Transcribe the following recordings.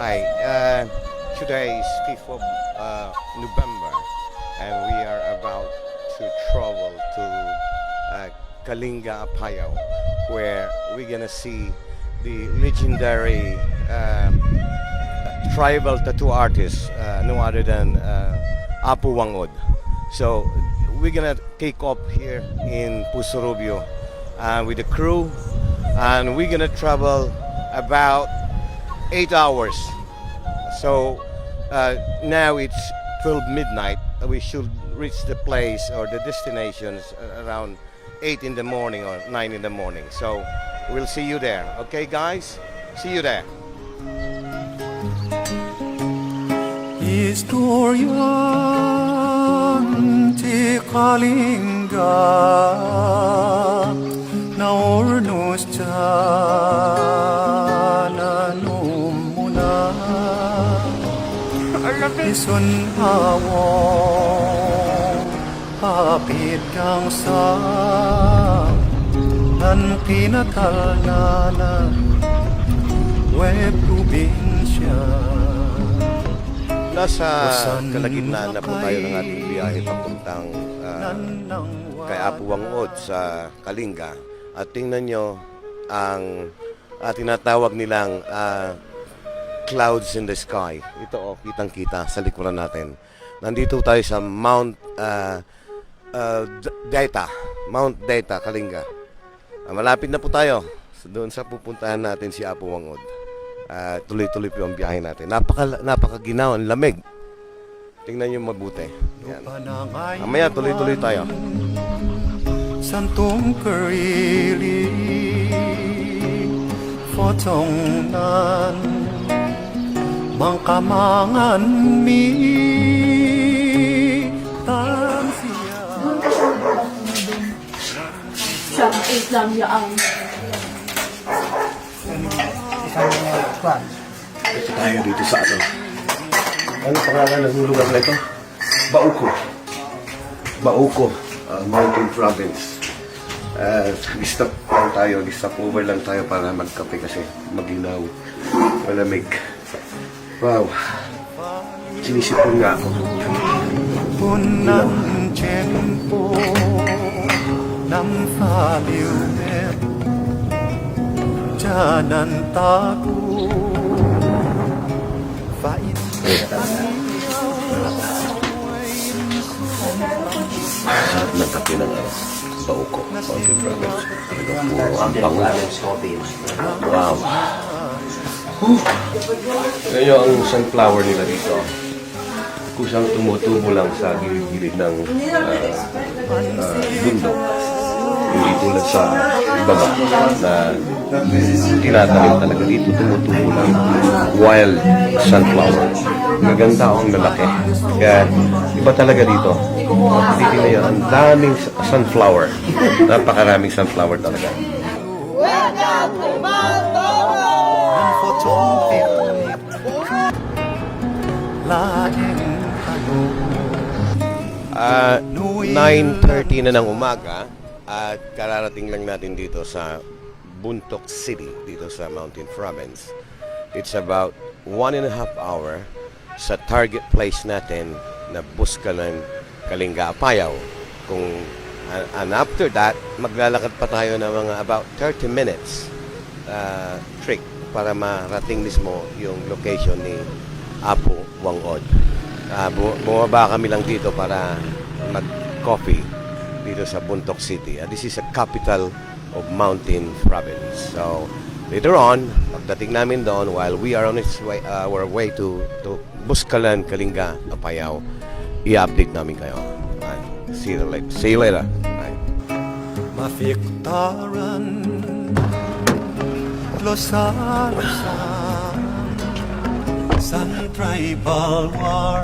Hi, today is 5th of November, and we are about to travel to Kalinga, Apayao, where we're gonna see the legendary tribal tattoo artist, no other than Apu Wangod. So we're gonna take off here in Pusurubio with the crew, and we're gonna travel about 8 hours. So now it's 12 midnight. We should reach the place or the destinations around 8 in the morning or 9 in the morning. So we'll see you there. Okay, guys? See you there. Istoryan ti Kalinga naurnos jalanom muna isun hawong hapit kang sa nan kinatalnanan web probinsya. Nasa kalagitnaan na po tayo ng ating biyahe papuntang kay Apu Wangod sa Kalinga. At tingnan nyo ang tinatawag nilang clouds in the sky. Ito kitang-kita sa likuran natin. Nandito tayo sa Mount Data, Kalinga. Malapit na po tayo doon sa pupuntahan natin si Apu Wangod. Tuloy-tuloy po ang biyahe natin. Napakaginaw, ang lamig. Tingnan nyo mabuti. Yan. Mamaya tuloy-tuloy tayo. Santong karili Fotong nan Mangkamangan mi Tan siya Siyang 8 lang yaang. Ito tayo dito sa ano. Ano pangalan ng lugar na ito? Bauco, Mountain Province. Stop lang tayo, stop over lang tayo para magkape kasi maginaw, malamig. Wow, sinisipon nga ako. Unang tiyempo Nang faliwet Diyanan tago Sarap ng kape ng Bauco, Mountain Province. Talagang puro ang bango. Wow. Ngayon ang sunflower nila dito. Kusang tumutubo lang sa gilid-gilid ng bundok. Hindi tulad sa ibaba na tinatanim talaga dito, tumutubo lang wild sunflower. Maganda ang lalaki. Kaya iba talaga dito. Titignan nyo, ang daming sunflower. Napakaraming sunflower talaga. Laing ano 9:30 na ng umaga at kararating lang natin dito sa Buntok City, dito sa Mountain Province. It's about 1.5 hour sa target place natin na Buskalan, Kalinga, Apayao. And after that, maglalakad pa tayo ng mga about 30 minutes trek para marating mismo yung location ni Apu Wangod. Bumaba kami lang dito para mag-coffee dito sa Buntok City. This is a capital of Mountain Province. So, later on, pagdating namin doon, while we are on our way to Buskalan, Kalinga, Apayao, i-update namin kayo. See you later. Bye. Mafiktaran Losa-losan San tribal war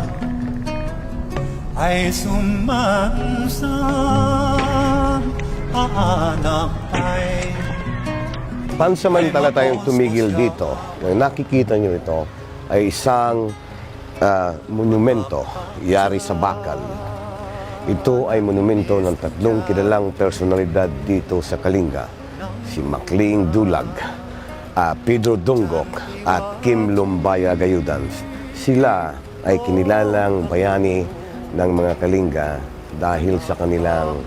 Ay sumansan Anak ay Pansamantala tayong tumigil dito. Yung nakikita nyo ito ay isang monumento yari sa bakal. Ito ay monumento ng 3 kilalang personalidad dito sa Kalinga. Si Maclean Dulag, Pedro Dungok at Kim Lumbaya Gayudan. Sila ay kinilalang bayani ng mga Kalinga dahil sa kanilang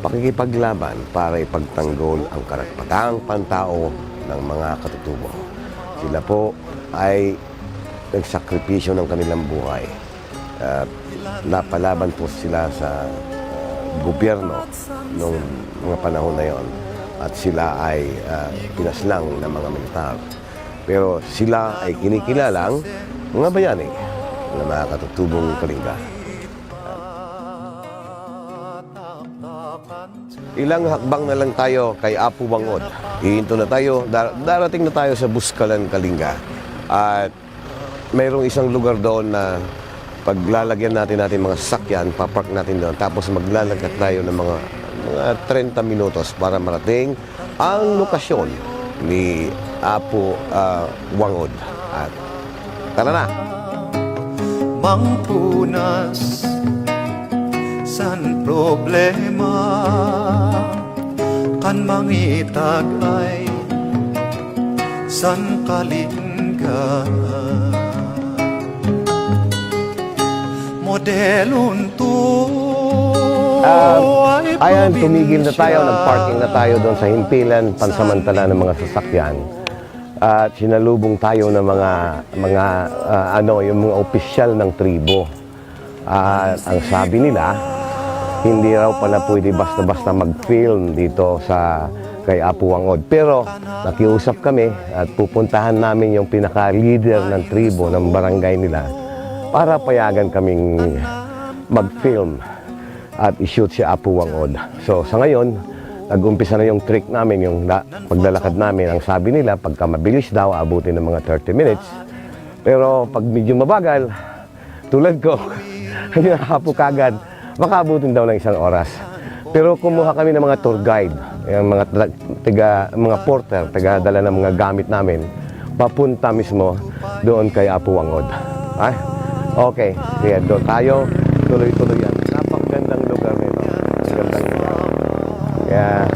pakikipaglaban para ipagtanggol ang karapatang pantao ng mga katutubo. Sila po ay nagsakripisyo ng kanilang buhay. Napalaban po sila sa gobyerno noong mga panahon na yon at sila ay pinaslang ng mga militar. Pero sila ay kinikilalang mga bayani ng mga katutubong Kalinga. Ilang hakbang na lang tayo kay Apu Wangod. Hihinto na tayo, darating na tayo sa Buskalan, Kalinga. At mayroong isang lugar doon na paglalagyan natin mga sasakyan, papark natin doon. Tapos maglalagkat tayo ng mga 30 minutos para marating ang lokasyon ni Apu Wangod. At tara na! Mangpunas san problema kan mangitag ay san Kalinga modelon to Ayan, tumigil na tayo, nag-parking na tayo doon sa himpilan, pansamantala ng mga sasakyan. At sinalubong tayo ng yung mga opisyal ng tribo. At ang sabi nila, hindi raw pala pwede basta-basta mag-film dito sa kay Apu Wangod. Pero nakiusap kami at pupuntahan namin yung pinaka-leader ng tribo ng barangay nila para payagan kaming mag-film at i-shoot si Apu Wangod. So sa ngayon, nag-umpisa na yung trick namin, yung paglalakad namin. Ang sabi nila, pagka mabilis daw, abutin ng mga 30 minutes. Pero pag medyo mabagal, tulad ko, hinahapo kagad, makaabutin daw ng 1 oras. Pero kumuha kami ng mga tour guide, yung mga porter, taga-dala ng mga gamit namin, papunta mismo doon kay Apu Wangod. Ay? Okay, kaya doon tayo, tuloy-tuloy yan. Napakagandang lugar nito. Gandang lugar. Kaya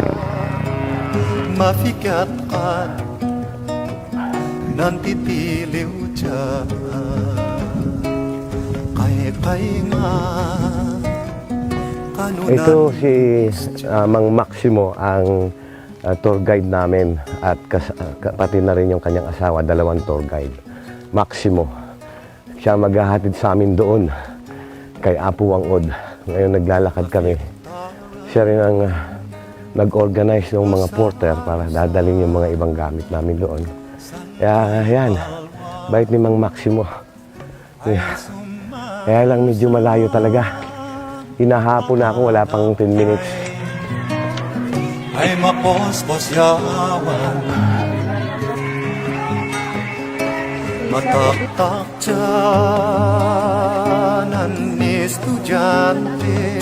mafikat ka nantitiliw dyan kay nga kanunan ito si Mang Maximo ang tour guide namin at pati na rin yung kanyang asawa, 2 tour guide. Maximo. Siya maghahatid sa amin doon kay Apu Wangod. Ngayon naglalakad kami. Siya rin ang nag-organize ng mga porter para dadalhin yung mga ibang gamit namin doon. Kaya yan, bait ni Mang Maximo. Kaya lang medyo malayo talaga. Hinahapon na ako, wala pang 10 minutes. ay mapospos yawan mataktak dyanan ni estudyante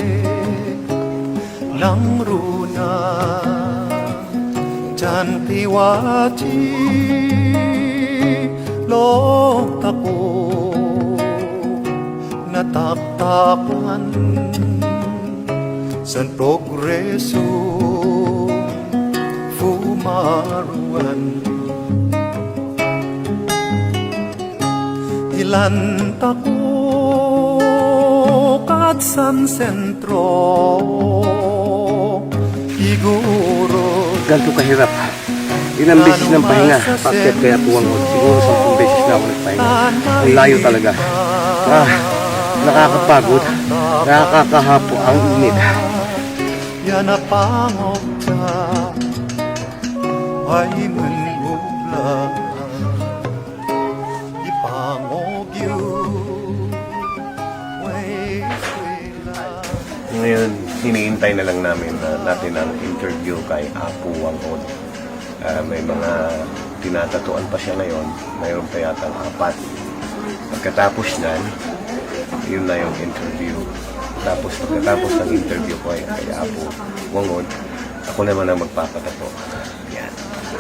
ng runa dyan tiwaji lok tako nataktakan san progreso fumaruan ilan tako kat san sentro iguro Ganito kahirap. Ilang beses ng pahinga, pagkat kaya Apu Wangod. Siguro 10 beses na ako nagpahinga. Ang layo talaga. Nakakapagod, nakakahapo ang init. yan na pangokta ay manubla ipangogyo way swila. Ngayon, hinihintay na lang natin ang interview kay Apu Wangod. May mga tinatatuan pa siya ngayon. Mayroon pa yata 4. Pagkatapos niyan, yun na yung interview. Tapos pagkatapos ng interview ko kay Apu Wangod, ako naman ang magpapatato. Yan.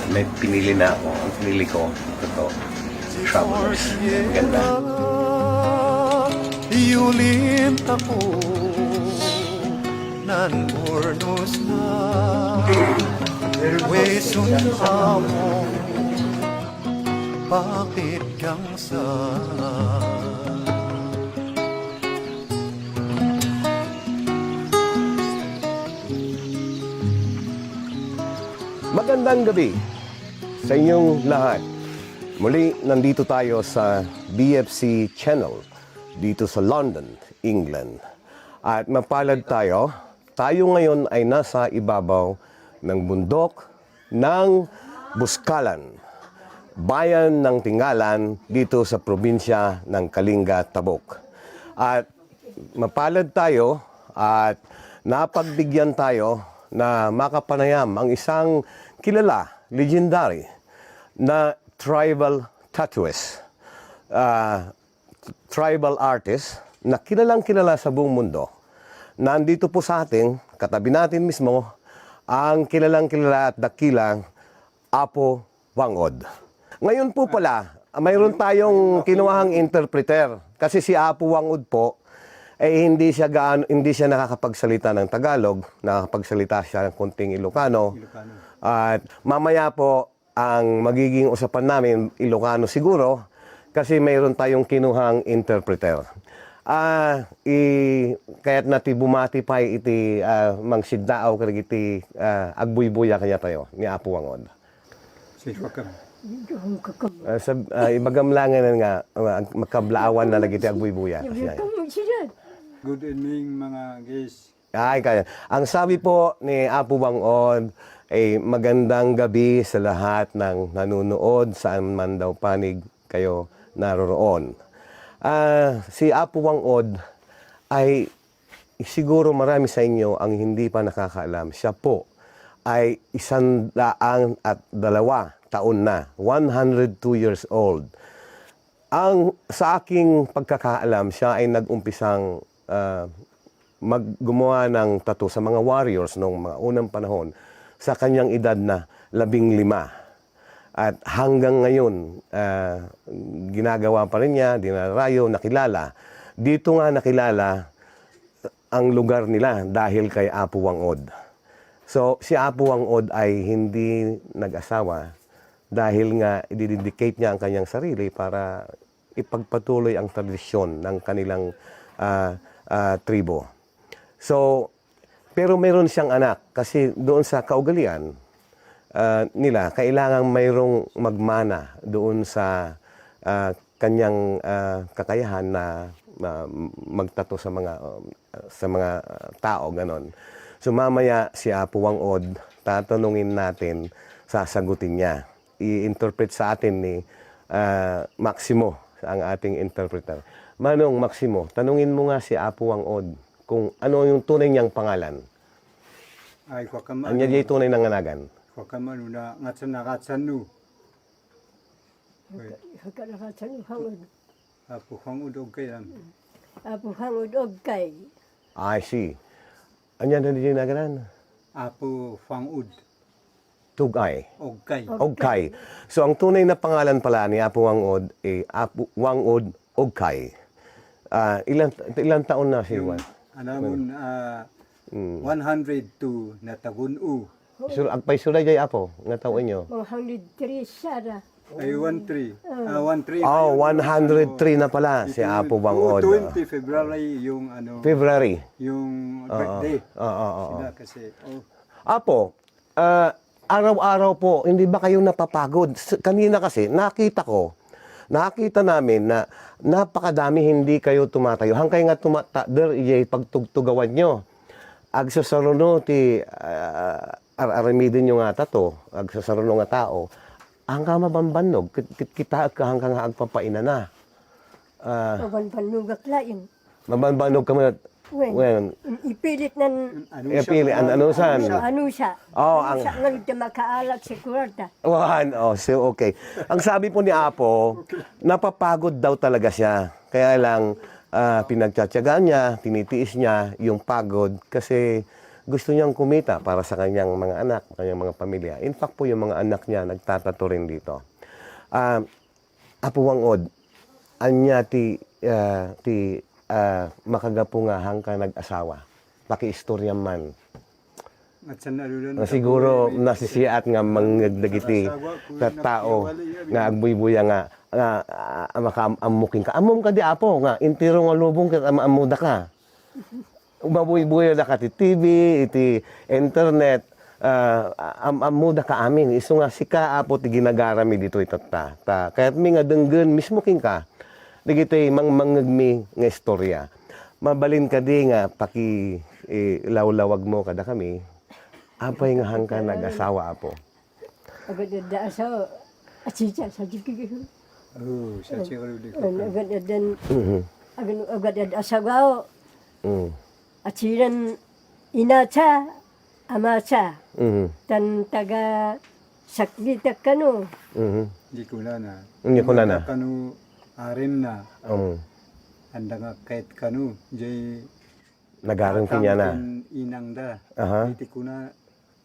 May pinili na ako. Ang pinili ko, ito, Travelers. Maganda. Iulit ako nan urnos na Wesun amo bakit kang sa Magandang gabi sa inyong lahat. Muli, nandito tayo sa BFC Channel dito sa London, England. At mapalad tayo, tayo ngayon ay nasa ibabaw ng bundok ng Buskalan, bayan ng Tingalan dito sa probinsya ng Kalinga, Tabuk. At mapalad tayo at napagbigyan tayo na makapanayam ang isang kilala, legendary, na tribal tattooist, tribal artist na kilalang kilala sa buong mundo. Nandito po sa ating, katabi natin mismo, ang kilalang kilala at dakilang Apo Wangod. Ngayon po pala, mayroon tayong kinuhang interpreter kasi si Apo Wangod po hindi siya nakakapagsalita ng Tagalog, nakakapagsalita siya ng konting Ilocano. At mamaya po ang magiging usapan namin Ilocano siguro kasi mayroon tayong kinuhang interpreter. Kaya't nati bumati pa iti mangsidnaaw kag iti agbuybuya kanya tayo ni Apo Wangod. Ibagamlangan nga magkablaawan na lagi iti agbuybuya. Good evening mga guys. Kaya. Ang sabi po ni Apo Wangod ay magandang gabi sa lahat ng nanunood saan man daw panig kayo naroroon. Si Apo Wangod ay siguro marami sa inyo ang hindi pa nakakaalam. Siya po ay 102 taon na, 102 years old. Sa aking pagkakaalam, siya ay nag-umpisang gumawa ng tattoo sa mga warriors noong mga unang panahon sa kanyang edad na 15. At hanggang ngayon, ginagawa pa rin niya, dinarayo, nakilala. Dito nga nakilala ang lugar nila dahil kay Apo Wangod. So, si Apo Wangod ay hindi nag-asawa dahil nga i-dedicate niya ang kanyang sarili para ipagpatuloy ang tradisyon ng kanilang tribo. So, pero meron siyang anak kasi doon sa kaugalian nila, kailangan mayroong magmana doon sa kanyang kakayahan na magtato sa mga tao, ganon. So mamaya si Apo Wangod, tatanungin natin, sasagutin niya. I-interpret sa atin ni Maximo, ang ating interpreter. Manong Maximo, tanungin mo nga si Apo Wangod kung ano yung tunay niyang pangalan. Ay ko kama. Anya jay tunay ng nganagan. Ko kama na ngatsan nu. Apo hangud og kay am. Apo hangod og kay. I see. Anya na jay naganan? Apo fangud Tugay. og kay. Ogkay. So ang tunay na pangalan pala ni Apo Wangod ay Apo Wangod Ogkay. Ilang taon na si Juan? Anamon 102 na tagun-u. Agpay sulay jay Apo, nga taon nyo? 103 sada. Ay 13. 13. Oh, 103 na pala si Apo Wangod. 20 February yung February. yung birthday. Oo. Sila kasi Apo, araw-araw po, hindi ba kayo napapagod? Kanina kasi, nakita namin na napakadami hindi kayo tumatayo. Hangkay nga tumatader, pagtugtugawan nyo. Agsasaruno ti aramidin nyo nga tato, agsasaruno nga tao, hanggang mabambanog, kita ka hanggang agpapaina na. Mabanbanugak lain. Mabambanog ka mo. Well, Ipilit nan ano saan? ano siya. Oh, Ano siya nga makaalat sa kwarta. So okay. Ang sabi po ni Apo, napapagod daw talaga siya. Kaya lang, pinagtsatsagaan niya, tinitiis niya yung pagod kasi gusto niyang kumita para sa kanyang mga anak, kanyang mga pamilya. In fact po, yung mga anak niya nagtatato rin dito. Apo Wangod, anya ti makagapo nga hangka nag-asawa. Pakiistorya man. At sa nalulan. Siguro nasisiat nga mangnagdagiti sa tao nga agbuy-buya nga makaamuking ka. Amom ka di apo nga intiro nga lubong ket amuda ka. Mabuy-buya da ka ti TV, iti internet, amuda ka amin. Isu nga sika apo ti ginagarami dito itata. Kaya't mi nga denggen mismo king ka. Digitoy mangmangagmi nga istorya. Mabalin ka di nga paki lawlawag mo kada kami. Apay nga hangka nag-asawa apo. Agad da asawa. At siya sa jigig. Oh, sa siguro di ko. Agad dan Mhm. agad asawa. Mm. At siyan ina siya, ama siya. Mhm. Tan taga saklita kano. Mhm. Di ko na na. Hindi ko na. Kanu arim na. Anda nga kahit kanu. Jay Nagarang kinya na. Inang da. Aha. Di ko na.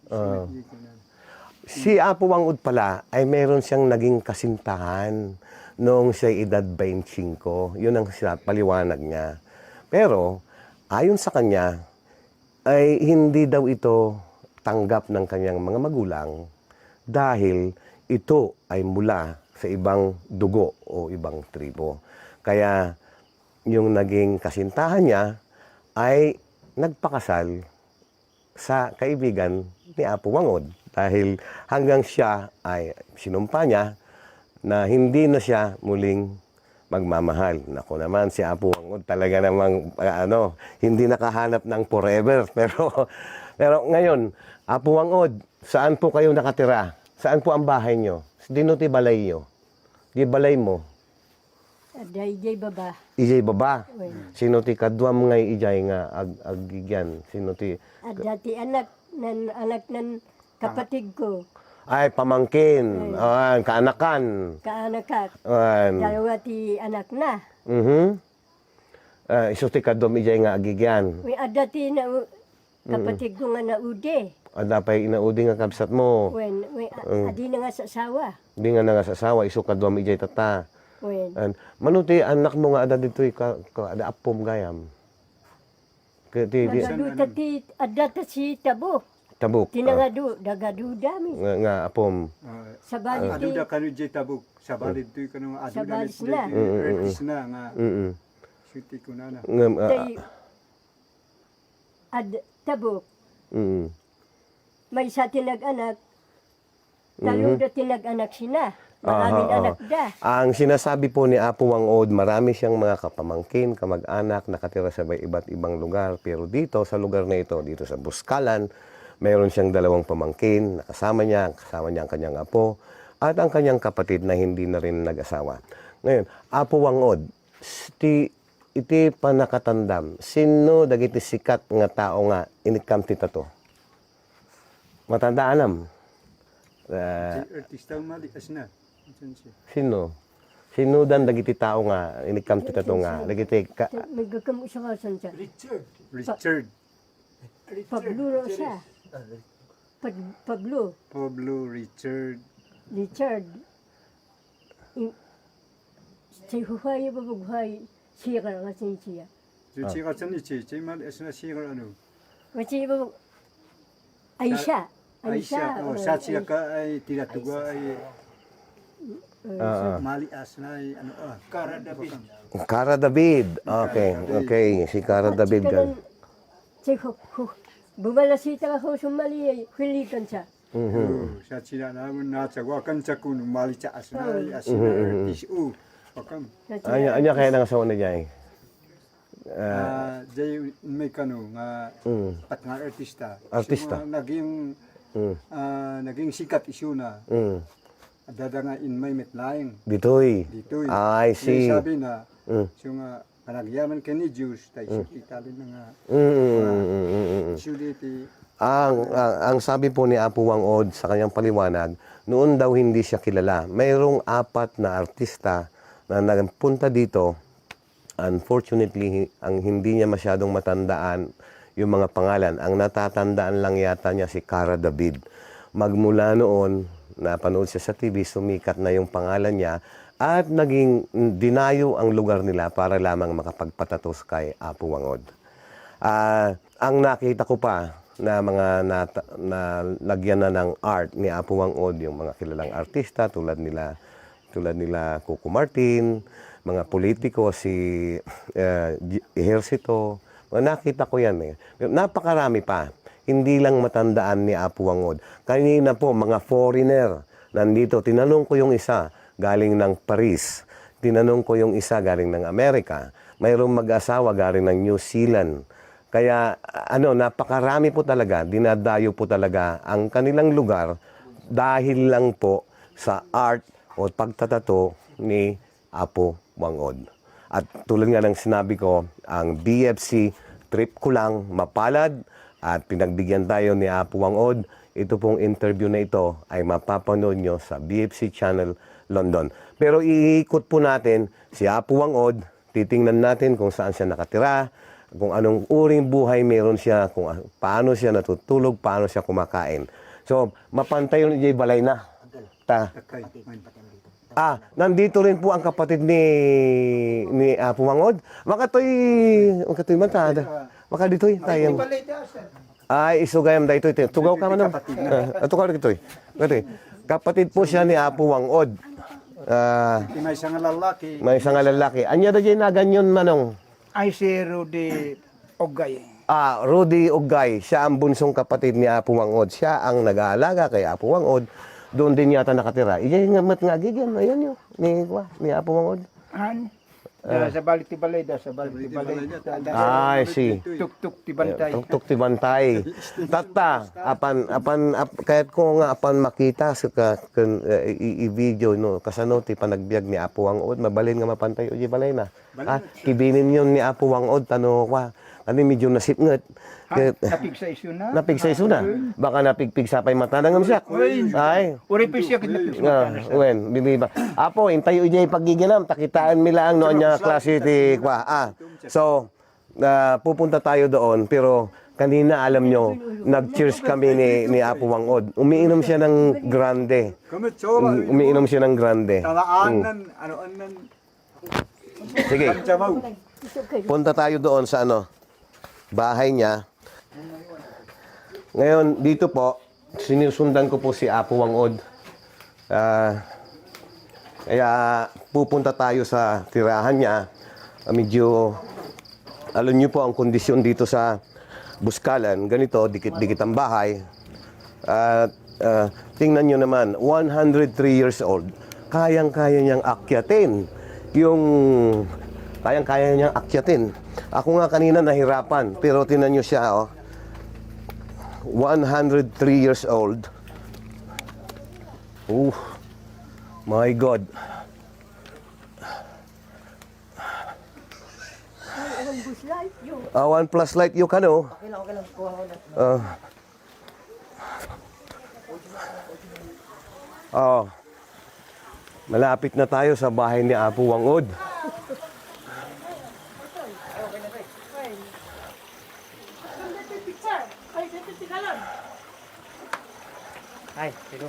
Di ko na. Si Apo Wangud pala ay meron siyang naging kasintahan noong siya edad 25. Yun ang paliwanag niya. Pero ayon sa kanya ay hindi daw ito tanggap ng kanyang mga magulang dahil ito ay mula sa ibang dugo o ibang tribo. Kaya yung naging kasintahan niya ay nagpakasal sa kaibigan ni Apo Wangud dahil hanggang siya ay sinumpa niya na hindi na siya muling magmamahal. Naku naman, si Apo Wangud talaga namang hindi nakahanap ng forever. Pero ngayon, Apo Wangud, saan po kayo nakatira? Saan po ang bahay nyo? Dino ti balay nyo? Di balay mo? Aday jay baba. Ijay baba? Wen. Sino ti kadwam ngay ijay nga agigyan? Sino ti... At dati anak nan kapatid ko. Ay, pamangkin. Kaanakan. Kaanakat. Ayan. Dalawa ti anak na. Iso ti kadwam ijay nga agigyan. May adati na kapatid ko nga naude. Ada pa inaudi nga kabsat mo. Wen, adi na nga sa asawa. Di nga nangasasawa, iso kadwam ijay tata. Wen. Manuti anak mo nga ada dito'y ada apom gayam. Nagaduta ti adata si Tabo. Tabuk. Tinangadu, dagadu dami. Nga apom. Sa bali Adu ti da kanu jay tabuk. Sa balid to'y kanu adu da balis jay na. artist na nga. Mm. Suti ko na na. tay Tabo. Mm. May sa tinag-anak. Talo da tinag-anak sina. Maraming anak da. Ang sinasabi po ni Apo Wangud, marami siyang mga kapamangkin, kamag-anak, nakatira sa iba't ibang lugar. Pero dito, sa lugar na ito, dito sa Buskalan, mayroon siyang 2 pamangkin, kasama niya ang kanyang apo, at ang kanyang kapatid na hindi na rin nag-asawa. Ngayon, Apo Wangud, iti panakatandam, sino dagiti sikat nga tao nga inikam ti tato? Matanda anam. Jay artista malikas na. Sino? Sino dan dagiti tao nga inikam ti tato nga dagiti May gagamo siya kasan siya. Richard. Pablo ro siya. Pablo. Richard. Richard. Say huhay babughay siya ka nga siya. Jay katsan ni Jay malikas na siya ano. Kasi babug Aisha. Aisha. Oh, sa siya ka ay tinatuga ay malias na ay ano Cara David. Cara David. Okay. Si Cara David gan. Say bumalasita ka ko sumali hilikan siya. Sa sila naman natsawakan sa kun malias na ay asina artist. Pakam. Anya kaya nang asawa na jay. Jay may kanu nga pat nga artista. Artista. So, naging sikat isyu na. Adada nga in may metlaing. Ditoy. Ditoy. I see. Sabi na, so nga, panagyaman ka ni Diyos, tayo itali na nga. Isyu diti. Ang sabi po ni Apo Wangud sa kanyang paliwanag, noon daw hindi siya kilala. Mayroong 4 na artista na nagpunta dito. Unfortunately, ang hindi niya masyadong matandaan yung mga pangalan. Ang natatandaan lang yata niya si Cara David. Magmula noon, napanood siya sa TV, sumikat na yung pangalan niya at naging dinayo ang lugar nila para lamang makapagpatatos kay Apo Wangud. Ang nakita ko pa na mga na lagyan na ng art ni Apo Wang-od, yung mga kilalang artista tulad nila Coco Martin, mga politiko, si Ejercito. Nakita ko yan eh. Napakarami pa. Hindi lang matandaan ni Apo Wang-od. Kanina po, mga foreigner nandito. Tinanong ko yung isa, galing ng Paris. Tinanong ko yung isa, galing ng Amerika. Mayroong mag-asawa, galing ng New Zealand. Kaya, napakarami po talaga. Dinadayo po talaga ang kanilang lugar dahil lang po sa art o pagtatato ni Apo Wang-od. At tulad nga ng sinabi ko, ang BFC trip ko lang mapalad at pinagbigyan tayo ni Apo Wang-od. Ito pong interview na ito ay mapapanood nyo sa BFC Channel London. Pero iikot po natin si Apo Wang-od, titingnan natin kung saan siya nakatira, kung anong uring buhay meron siya, kung paano siya natutulog, paano siya kumakain. So, mapantay yun ni Jay Balay na. Nandito rin po ang kapatid ni Apo Wang-od. Makatoy man ta. Makaditoy tayo. Ay, isugayam da ito. Tugaw ka man. Ato ka rin ito. Kapatid po siya ni Apo Wang-od. May isang lalaki. May isang lalaki. Anya da dyan na ganyan manong? Ay si Rudy Ogay. Rudy Ogay. Siya ang bunsong kapatid ni Apo Wang-od. Siya ang nag-aalaga kay Apo Wang-od. Doon din yata nakatira. Iyay nga mat nga gigyan. Ayan yun. Ni Apo Wang-od. Sa balik ti balay sa balik ti balay. I see. Tuk-tuk ti bantay. Tuk-tuk ti bantay. Tata, kahit ko nga apan makita sa i-video no, kasano ti panagbiag ni Apo Wang-od, mabalin nga mapantay uji balay na. Kibinin yun ni Apo Wang-od, tano kwa. Ano medyo nasipnget. Napigsa iso na. Napigsa iso na. Baka napigpig sa pay mata nangam siya. Ay. Uri pa siya kinapigsa. Wen, biliba. Apo, intayo ijay pagiginam, takitaan mi lang no nya klase ti kwa. So, pupunta tayo doon pero kanina alam nyo, nag-cheers kami ni Apo Wang-od. Umiinom siya ng grande. Umiinom siya ng grande. Sige. Punta tayo doon sa bahay niya. Ngayon, dito po, sinusundan ko po si Apo Wang-od. Kaya pupunta tayo sa tirahan niya. Medyo, alam niyo po ang kondisyon dito sa Buskalan. Ganito, dikit-dikit ang bahay. Tingnan niyo naman, 103 years old. Kayang-kaya niyang akyatin. Kayang-kaya niyang akyatin. Ako nga kanina nahirapan, pero tingnan niyo siya, 103 years old. My God. One plus light you can, Okay lang. Malapit na tayo sa bahay ni Apo Wang-od.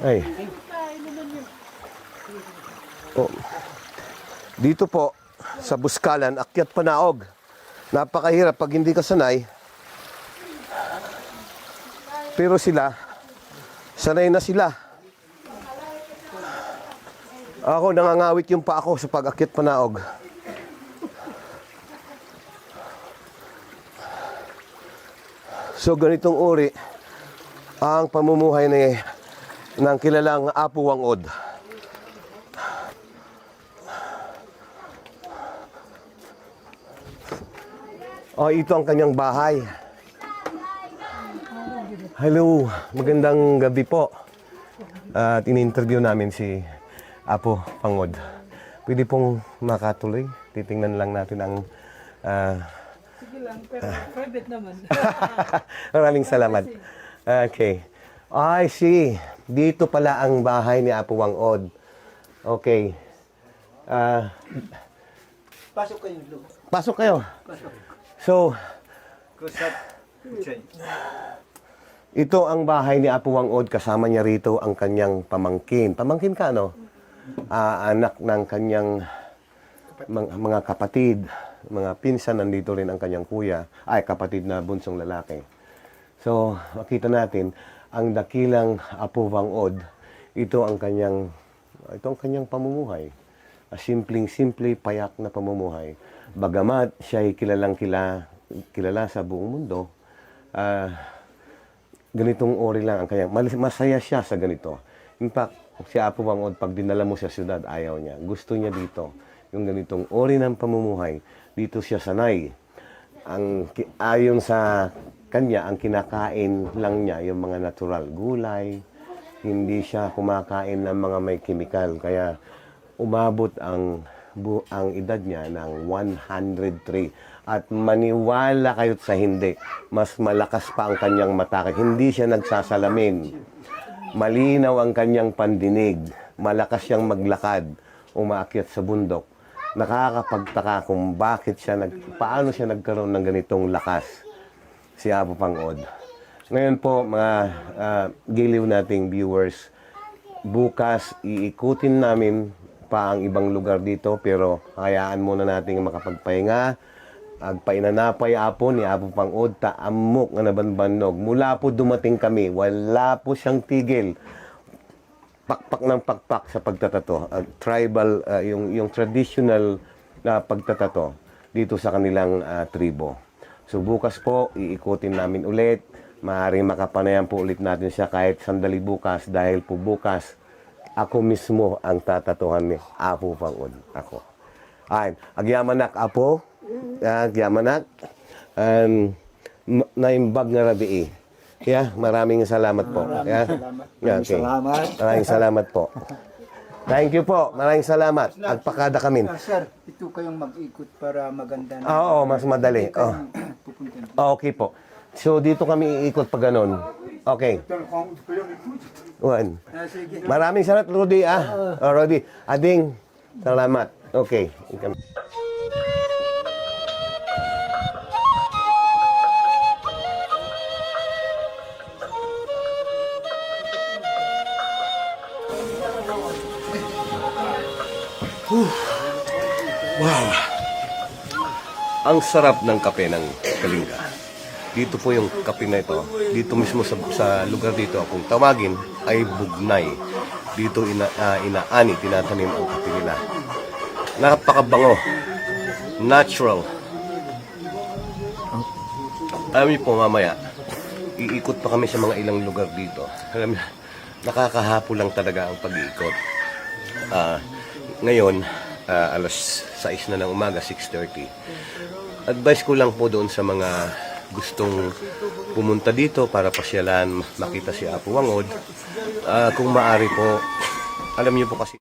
Ay. Dito po sa Buskalan, akyat panaog. Napakahirap pag hindi ka sanay. Pero sila, sanay na sila. Ako, nangangawit yung pa ako sa pag-akyat panaog. So, ganitong uri ang pamumuhay ng kilalang Apo Wang-od. Ito ang kanyang bahay. Hello, magandang gabi po. At in-interview namin si Apo Wang-od. Pwede pong makatuloy. Titingnan lang natin ang... Sige lang, pero private naman. Maraming salamat. Okay. I see. Dito pala ang bahay ni Apo Wang-od. Okay. Pasok kayo. Pasok kayo. So, ito ang bahay ni Apo Wang-od. Kasama niya rito ang kanyang pamangkin. Pamangkin ka, no? Anak ng kanyang mga kapatid, mga pinsan. Nandito rin ang kanyang kuya. Ay, kapatid na bunsong lalaki. So, makita natin, ang dakilang Apo Wang-od, ito ang kanyang pamumuhay. Simpleng-simple, payak na pamumuhay. Bagamat siya ay kilala sa buong mundo, ganitong ori lang ang kanyang, masaya siya sa ganito. In fact, si Apo Wang-od, pag dinala mo sa syudad, ayaw niya. Gusto niya dito. Yung ganitong ori ng pamumuhay, dito siya sanay. Ayon sa kanya, ang kinakain lang niya yung mga natural gulay. Hindi siya kumakain ng mga may kimikal. Kaya umabot ang edad niya ng 103. At maniwala kayo sa hindi, mas malakas pa ang kanyang mata. Hindi siya nagsasalamin. Malinaw ang kanyang pandinig. Malakas siyang maglakad, umaakyat sa bundok. Nakakapagtaka kung paano siya nagkaroon ng ganitong lakas, si Apo Wang-od. Ngayon po, mga giliw nating viewers, bukas iikutin namin pa ang ibang lugar dito, pero hayaan muna nating makapagpahinga. Agpainanapay apo ni Apo Wang-od, taamok nga nabanbanog. Mula po dumating kami, wala po siyang tigil. Pakpak ng pakpak sa pagtatato. Tribal, yung traditional na pagtatato dito sa kanilang tribo. So bukas po, iikutin namin ulit. Maaaring makapanayan po ulit natin siya kahit sandali bukas, dahil po bukas, ako mismo ang tatatuhan ni Apo Wang-od. Ako. Ay, agyamanak Apo. Agyamanak. Naimbag nga rabi. Yeah, maraming salamat po. Okay. Maraming salamat po. Thank you po. Maraming salamat. Agpakada kami. Sir, ito kayong mag-ikot para maganda na. Oo, mas madali. Okay po. So, dito kami iikot pa ganun. Okay. One. Maraming salamat, Rudy. Rudy. Ading, salamat. Okay. Wow! Ang sarap ng kape ng Kalinga. Dito po yung kape na ito. Dito mismo sa lugar dito, kung tawagin, ay bugnay. Dito inaani, tinatanim ang kape nila. Napakabango. Natural. Alam niyo po, mamaya, iikot pa kami sa mga ilang lugar dito. Alam niyo, nakakahapo lang talaga ang pag-iikot. Ngayon, alas 6 na ng umaga, 6:30. Advice ko lang po doon sa mga gustong pumunta dito para pasyalan, makita si Apo Wang-od. Kung maaari po, alam niyo po kasi...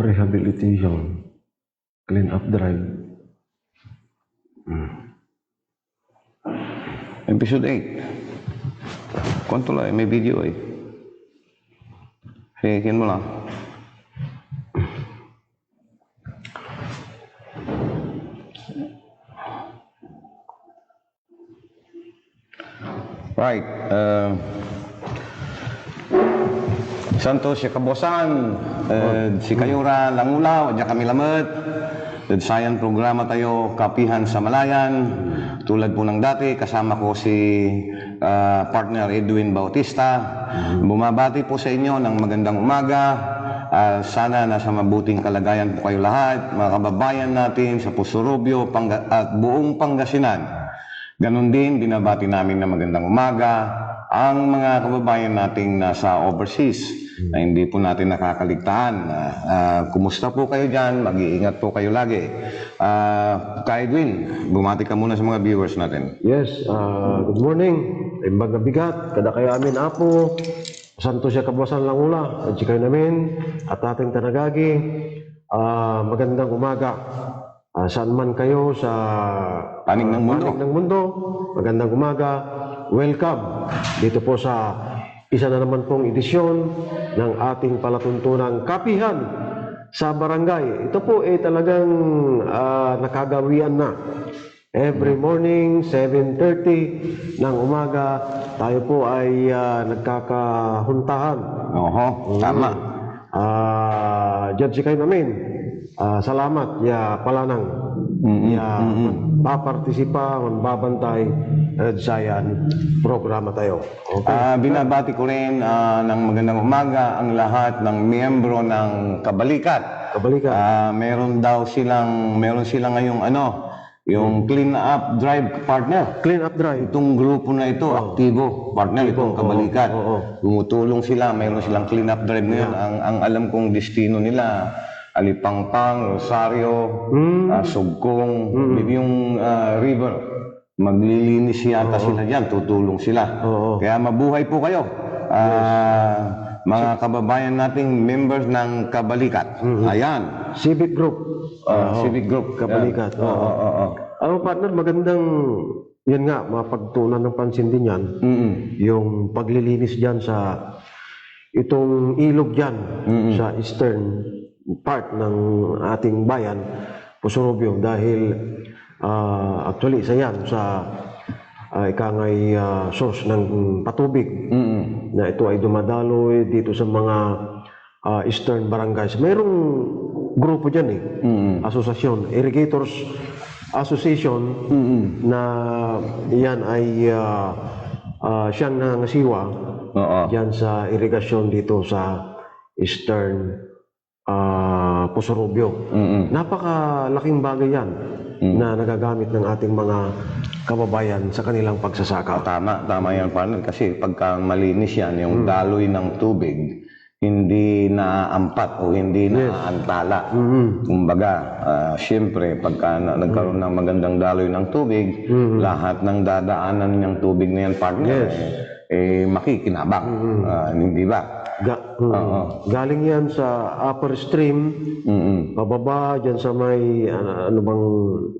Rehabilitation, clean up drive. Episode 8. Kwento lang, may video eh. Hikin mo lang. Right. Santos, si Kabosan, si Kayura, Langulaw, at kami lamat. Sayan programa tayo, Kapihan sa Malayan. Tulad po ng dati, kasama ko si partner Edwin Bautista. Bumabati po sa inyo ng magandang umaga. Sana nasa mabuting kalagayan po kayo lahat, mga kababayan natin sa Pusurubio at buong Pangasinan. Ganon din, binabati namin na magandang umaga ang mga kababayan nating nasa overseas na hindi po natin nakakaligtaan. Kumusta po kayo dyan? Mag-iingat po kayo lagi. Kay Edwin, bumati ka muna sa mga viewers natin. Yes, good morning. Imbag na bigat, kada kaya amin apo. Santo siya kabuasan lang ula. At sikay namin at ating tanagagi. Magandang umaga. Saan man kayo sa Panig ng mundo. Magandang umaga. Welcome dito po sa isa na naman pong edisyon ng ating palatuntunang kapihan sa barangay. Ito po ay talagang nakagawian na. Every morning, 7:30 ng umaga, tayo po ay nagkakahuntahan. Oho, tama. Judge kayo namin. Salamat ya palanang ya papartisipa, magbabantay sa yan programa tayo. Okay. Binabati ko rin ng magandang umaga ang lahat ng miyembro ng Kabalikat. Meron silang ngayong yung clean up drive partner. Clean up drive. Itong grupo na ito, aktibo, partner, itong Kabalikat. Tumutulong sila, meron silang clean up drive ngayon. Ang alam kong destino nila, Alipangpang, Rosario, Sugkong, yung river. Maglilinis yata sila dyan, tutulong sila. Kaya mabuhay po kayo. Mga kababayan nating members ng Kabalikat. Ayan. Civic group. Civic group. Kabalikat. Partner, magandang yan nga, mapagtunan ng pansin din yan. Yung paglilinis dyan sa itong ilog dyan sa eastern part ng ating bayan, Pusurubio, dahil actually isa yan sa ikangay source ng patubig na ito ay dumadaloy dito sa mga eastern barangays. Mayroong grupo dyan asosasyon, Irrigators Association, na yan ay siyang nangasiwa dyan sa irigasyon dito sa eastern Pusurubio. Napakalaking bagay yan na nagagamit ng ating mga kababayan sa kanilang pagsasaka. Tama yan, partner. Kasi pagka malinis yan, yung daloy ng tubig, hindi naaampat o hindi naaantala. Kumbaga, siyempre, pagka nagkaroon ng magandang daloy ng tubig, lahat ng dadaanan ng tubig na yan, partner, makikinabang. Hindi ba? Galing yan sa upper stream, pababa dyan sa may ano bang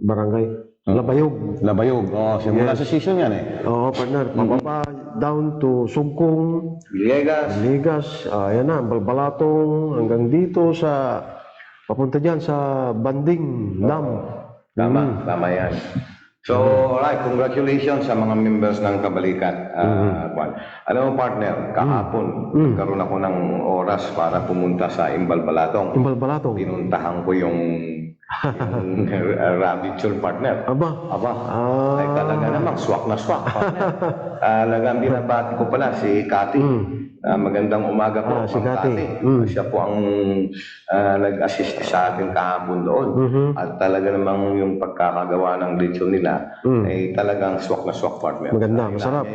barangay? Labayog. Simula sa season yan partner. Pababa down to Sugkong, Ligas, yan na, Balbalatong, hanggang dito sa papunta dyan sa Banding Dam. Tama yan. So, alright, congratulations sa mga members ng Kabalikat. Alam mo, partner, kahapon, karoon ako ng oras para pumunta sa Imbalbalatong. Pinuntahan ko yung rabbit show, partner. Ay talaga namang swak na swak, partner. Talagang binabati ko pala si Cathy. Magandang umaga po, si Cathy. Siya po ang nag-assist sa atin kahapon doon. At talaga namang yung pagkakagawa ng lechon nila ay talagang swak na swak, partner. Maganda, masarap.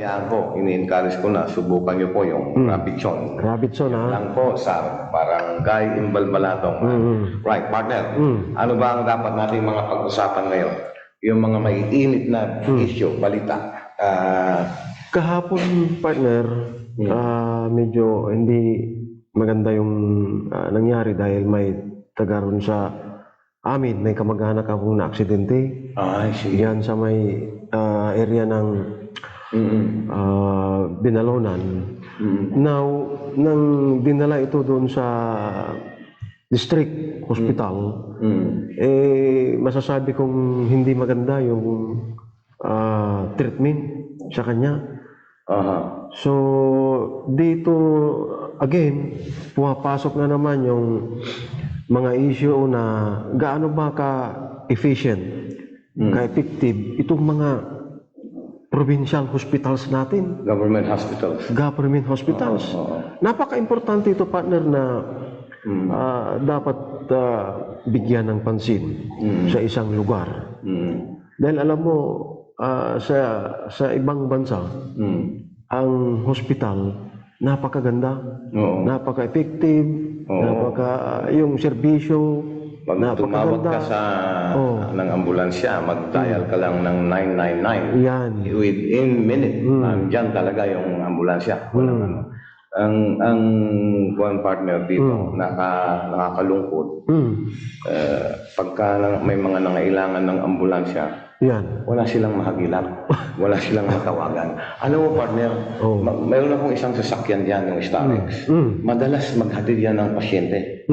Ini-encourage ko na subukan niyo po yung rabbit show. Lang po sa Barangay Imbalbalatong. Right, partner. Ano ba ang dapat nating mga pag-usapan ngayon? Yung mga maiinit na issue, balita. Kahapon, partner, medyo hindi maganda yung nangyari dahil may tagaroon sa amin, may kamag-anak akong na-aksidente. Yan sa may area ng Binalonan. Now, nang dinala ito doon sa district hospital, masasabi kong hindi maganda yung treatment sa kanya. So, dito, again, pumapasok na naman yung mga issue na gaano ba ka-efficient, ka-effective, itong mga provincial hospitals natin. Government hospitals. Government hospitals. Napaka-importante ito, partner, na dapat bigyan ng pansin sa isang lugar. Dahil alam mo, sa ibang bansa, ang hospital, napakaganda, napaka-effective, yung serbisyo, Pag tumawag ka sa ng ambulansya, mag-dial ka lang ng 999. Yan. Within minute, nandyan talaga yung ambulansya. Walang ano. Ang one partner dito, nakakalungkot. Pagka may mga nangailangan ng ambulansya, Yan. wala silang mahagilap. Wala silang matawagan. Alam mo, partner, mayroon akong isang sasakyan dyan, yung Starex. Madalas maghatid yan ng pasyente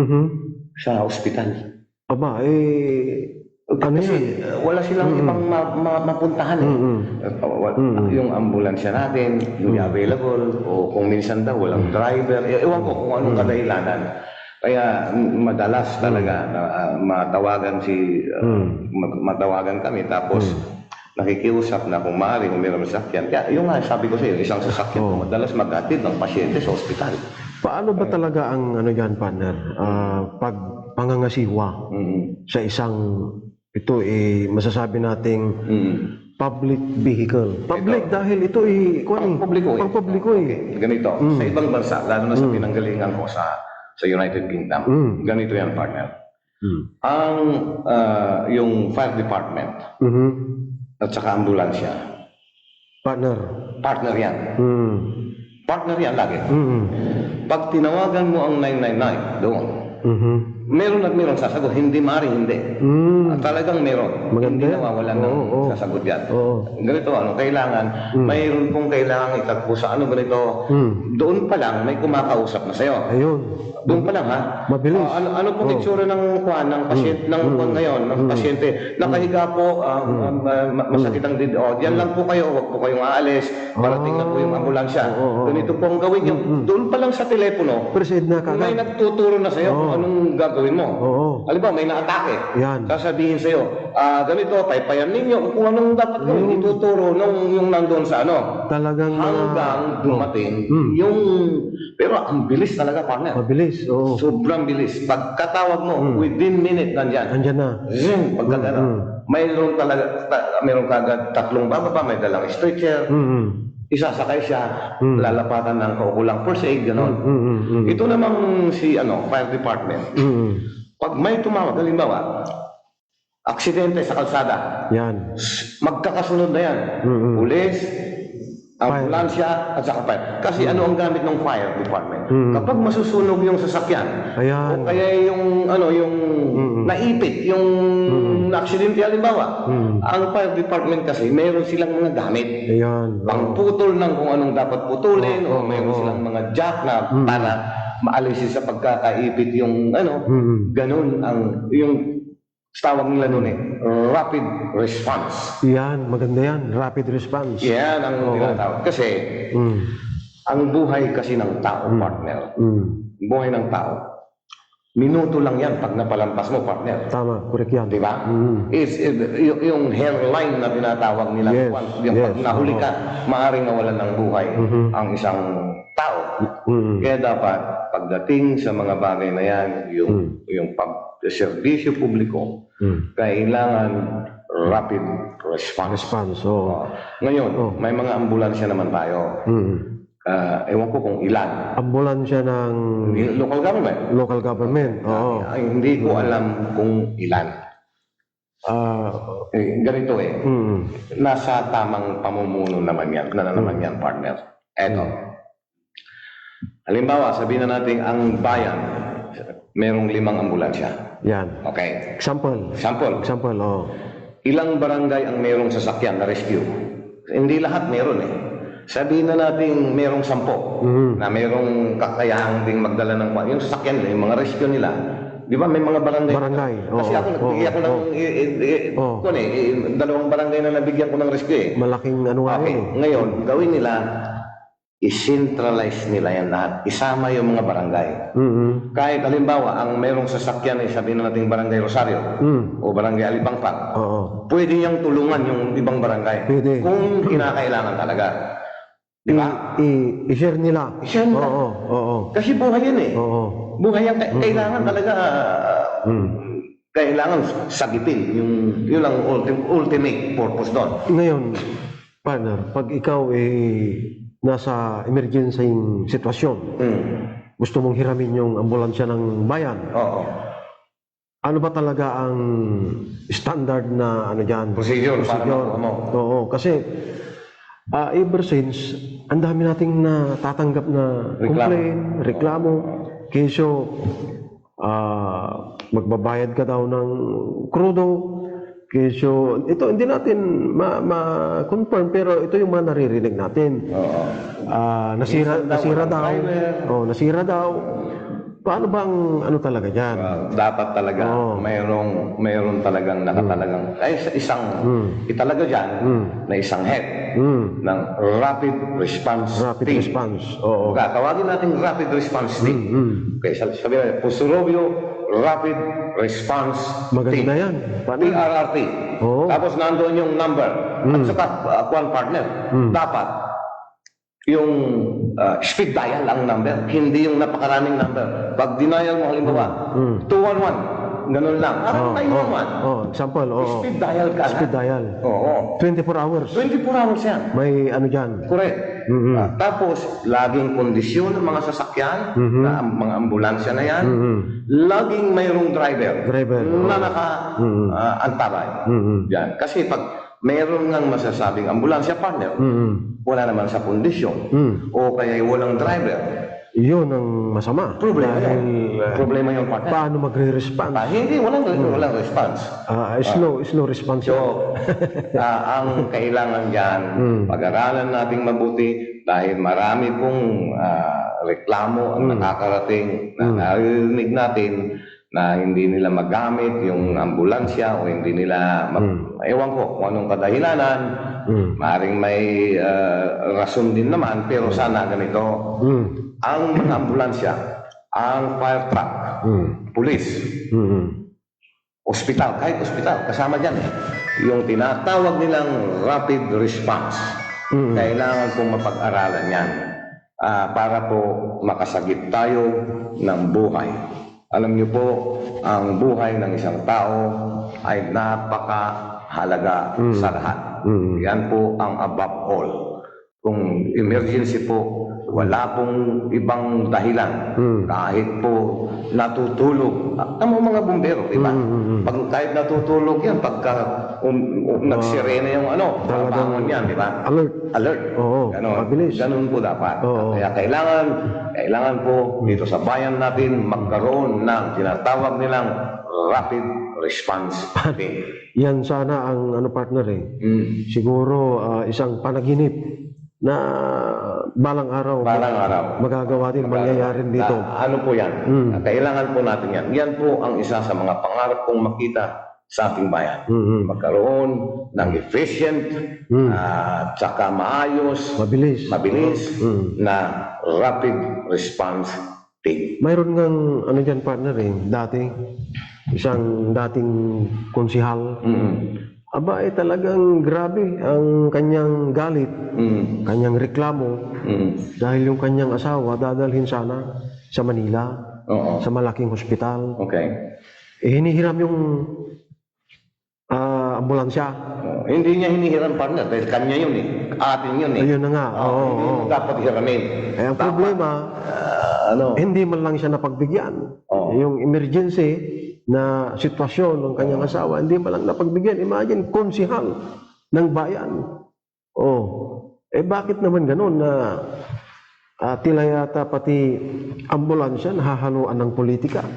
sa ospital. Aba, ano Kasi yan? wala silang ibang mapuntahan. Yung ambulansya natin, hindi available, o kung minsan daw walang driver. Ewan ko kung anong kadahilanan. Kaya madalas talaga na matawagan kami, tapos nakikiusap na kung maaari kung mayroong sasakyan. Kaya yung nga, sabi ko sa iyo, isang sasakyan madalas maghatid ng pasyente sa ospital. Paano ba talaga ang ano yan, partner? Pag pangangasiwa sa isang, ito masasabi nating public vehicle. Public dahil ito Pang-publiko pang-publiko Okay, ganito. Sa ibang bansa, lalo na sa pinanggalingan ko sa United Kingdom, ganito yan, partner. Ang yung fire department at saka ambulansya, partner yan. Partner yan lagi. Pag tinawagan mo ang 999 doon, meron at meron sasagot. Hindi maaaring hindi. Talagang meron. Maganda Hindi yan. nawawalan ng sasagot yan. Ganito, kailangan, mayroon pong kailangan itagpo sa ganito. Doon pa lang, may kumakausap na sa'yo. Ayun. Doon pa lang, ha? Mabilis. Ano pong itsura ng pasyente, ng pasyente? Nakahiga po, masakit ang did. Diyan lang po kayo, huwag po kayong aalis. Parating na po yung ambulansya. Ganito po ang gawin nyo. Doon pa lang sa telepono, Proceed na may kagad. nagtuturo na sa'yo kung anong gagawin mo. Halimbawa, may naatake. Yan. Sasabihin sa'yo, ganito, paypayan ninyo kung anong dapat gawin. Ituturo yung nandun sa Talagang hanggang dumating yung... Pero ang bilis talaga, partner. mabilis. Oo. Sobrang bilis. Pagkatawag mo, within minute, nandyan. Andyan na. Mayroon kagad 3 bababa, may dalang stretcher. Isasakay siya, lalapatan ng kaukulang first aid, gano'n. Ito namang si fire department. Pag may tumawag, halimbawa, aksidente sa kalsada, Yan. magkakasunod na yan. Pulis, ambulansya, at saka fire. Kasi ano ang gamit ng fire department? Kapag masusunog yung sasakyan, Ayan. o kaya yung naipit, yung aksidente halimbawa, ang fire department kasi meron silang mga gamit. Ayan. Pangputol ng kung anong dapat putulin, o meron silang mga jack na para maalisin sa pagkakaipit yung ganun ang yung tawag nila noon rapid response. Yan. Maganda yan. Rapid response. Yan ang tinatawag. Kasi ang buhay kasi ng tao, partner, buhay ng tao, minuto lang yan pag napalampas mo, partner. Tama. Correct yan. Di ba? Yung hairline na tinatawag nila, Yes, yung yes. pag nahuli ka, maaaring nawalan ng buhay ang isang tao. Kaya dapat, pagdating sa mga bagay na yan, yung pag-serbisyo publiko, kailangan rapid response. Response. Oo. Ngayon, may mga ambulansya naman tayo. Ewan ko kung ilan. Ambulansya ng Local government. local government. Oo. Hindi ko alam kung ilan. Ganito nasa tamang pamumuno naman yan, partner. Eto. Halimbawa, sabihin na natin ang bayan, merong 5 ambulansya. Yan. Okay. Example. Example. Oo. Ilang barangay ang merong sasakyan na rescue? Hindi lahat meron Sabihin na natin merong 10 na merong kakayahang ding magdala ng yung sasakyan nila, yung mga rescue nila. Di ba may mga barangay? Kasi ako nagbigay ako ng 2 barangay na nabigyan ko ng rescue Malaking ano nga Okay, yun. ngayon, gawin nila i-centralize nila yan lahat. Isama yung mga barangay. Kahit halimbawa, ang merong sasakyan ay sabihin na natin Barangay Rosario o Barangay Alibangpang, Oo. pwede niyang tulungan yung ibang barangay Pwede. kung kinakailangan talaga. Di ba? I-share nila. I-share nila. Oo. Kasi buhay yan eh. Oo. Buhay yan. Kailangan talaga, kailangan sagitin. Yun ang ultimate purpose doon. Ngayon, partner, pag ikaw nasa emergency sitwasyon, gusto mong hiramin yung ambulansya ng bayan, Oo. ano ba talaga ang standard na ano dyan? Procedure para makuha mo. Oo, kasi ever since, ang dami nating natatanggap na reklamo. Keso, magbabayad ka daw ng krudo. Keso, ito hindi natin ma-confirm, pero ito yung mga naririnig natin. Nasira daw. Nasira daw. Paano bang ano talaga dyan? Dapat talaga mayroon talagang nakatalagang italaga dyan na isang head ng rapid response team. Oo. Tawagin natin rapid response team. Okay, sabi natin, Pusurobio Rapid Response Maganda Team. yan. Paano? PRRT. Oo. Tapos nandoon yung number. At saka, one partner. Dapat yung speed dial ang number, hindi yung napakaraming number. Pag denial mo halimbawa, 211, ganun lang. 911. Example, Speed dial ka Speed na. dial. Oo. 24 hours. 24 hours yan. May ano dyan. Correct. Tapos, laging kondisyon ng mga sasakyan, na mga ambulansya na yan, laging mayroong driver, na naka-antabay. Yan. Kasi pag mayroon ngang masasabing ambulansya partner, wala naman sa kondisyon, o kaya walang driver, Iyon ang masama. problema Dahil, yan. Problema yung partner. paano magre-response? Hindi, walang response. Slow response. So, ang kailangan dyan, pag-aralan nating mabuti dahil marami pong reklamo ang nakakarating na narinig natin na hindi nila magamit yung ambulansya o hindi nila, ewan ko kung anong kadahilanan, maaaring may rason din naman, pero sana ganito, ang mga ambulansya, ang fire truck, police, ospital, kahit ospital, kasama dyan yung tinatawag nilang rapid response. Kailangan pong mapag-aralan yan para po makasagip tayo ng buhay. Alam niyo po, ang buhay ng isang tao ay napakahalaga sa lahat. Yan po ang above all. Kung emergency po, wala pong ibang dahilan. Kahit po natutulog. Ang mga bumbero, di ba? Pag kahit natutulog yan, pagka nagsirena yung bangon yan, di ba? Alert. Oo, mabilis. Ganun po dapat. Oo. Kaya kailangan po dito sa bayan natin magkaroon ng tinatawag nilang rapid response team. Yan sana ang partner Siguro isang panaginip na balang araw magagawa din, mangyayari dito. Ano po yan? Kailangan po natin yan. Yan po ang isa sa mga pangarap kong makita sa ating bayan. Magkaroon ng efficient at saka maayos, mabilis na rapid response team. Mayroon ngang dyan partner isang dating konsihal. Aba talagang grabe ang kanyang galit, kanyang reklamo, dahil yung kanyang asawa dadalhin sana sa Manila, sa malaking hospital. Okay. Hinihiram yung ambulansya. Hindi niya hinihiram partner dahil kanya yun atin yun Ayun na nga. Hindi dapat hiramin. Ang problema, hindi man lang siya napagbigyan. Yung emergency na sitwasyon ng kanyang asawa, hindi man lang napagbigyan. Imagine, konsihal ng bayan. Bakit naman ganun na tila yata pati ambulansya nahahaluan ng politika?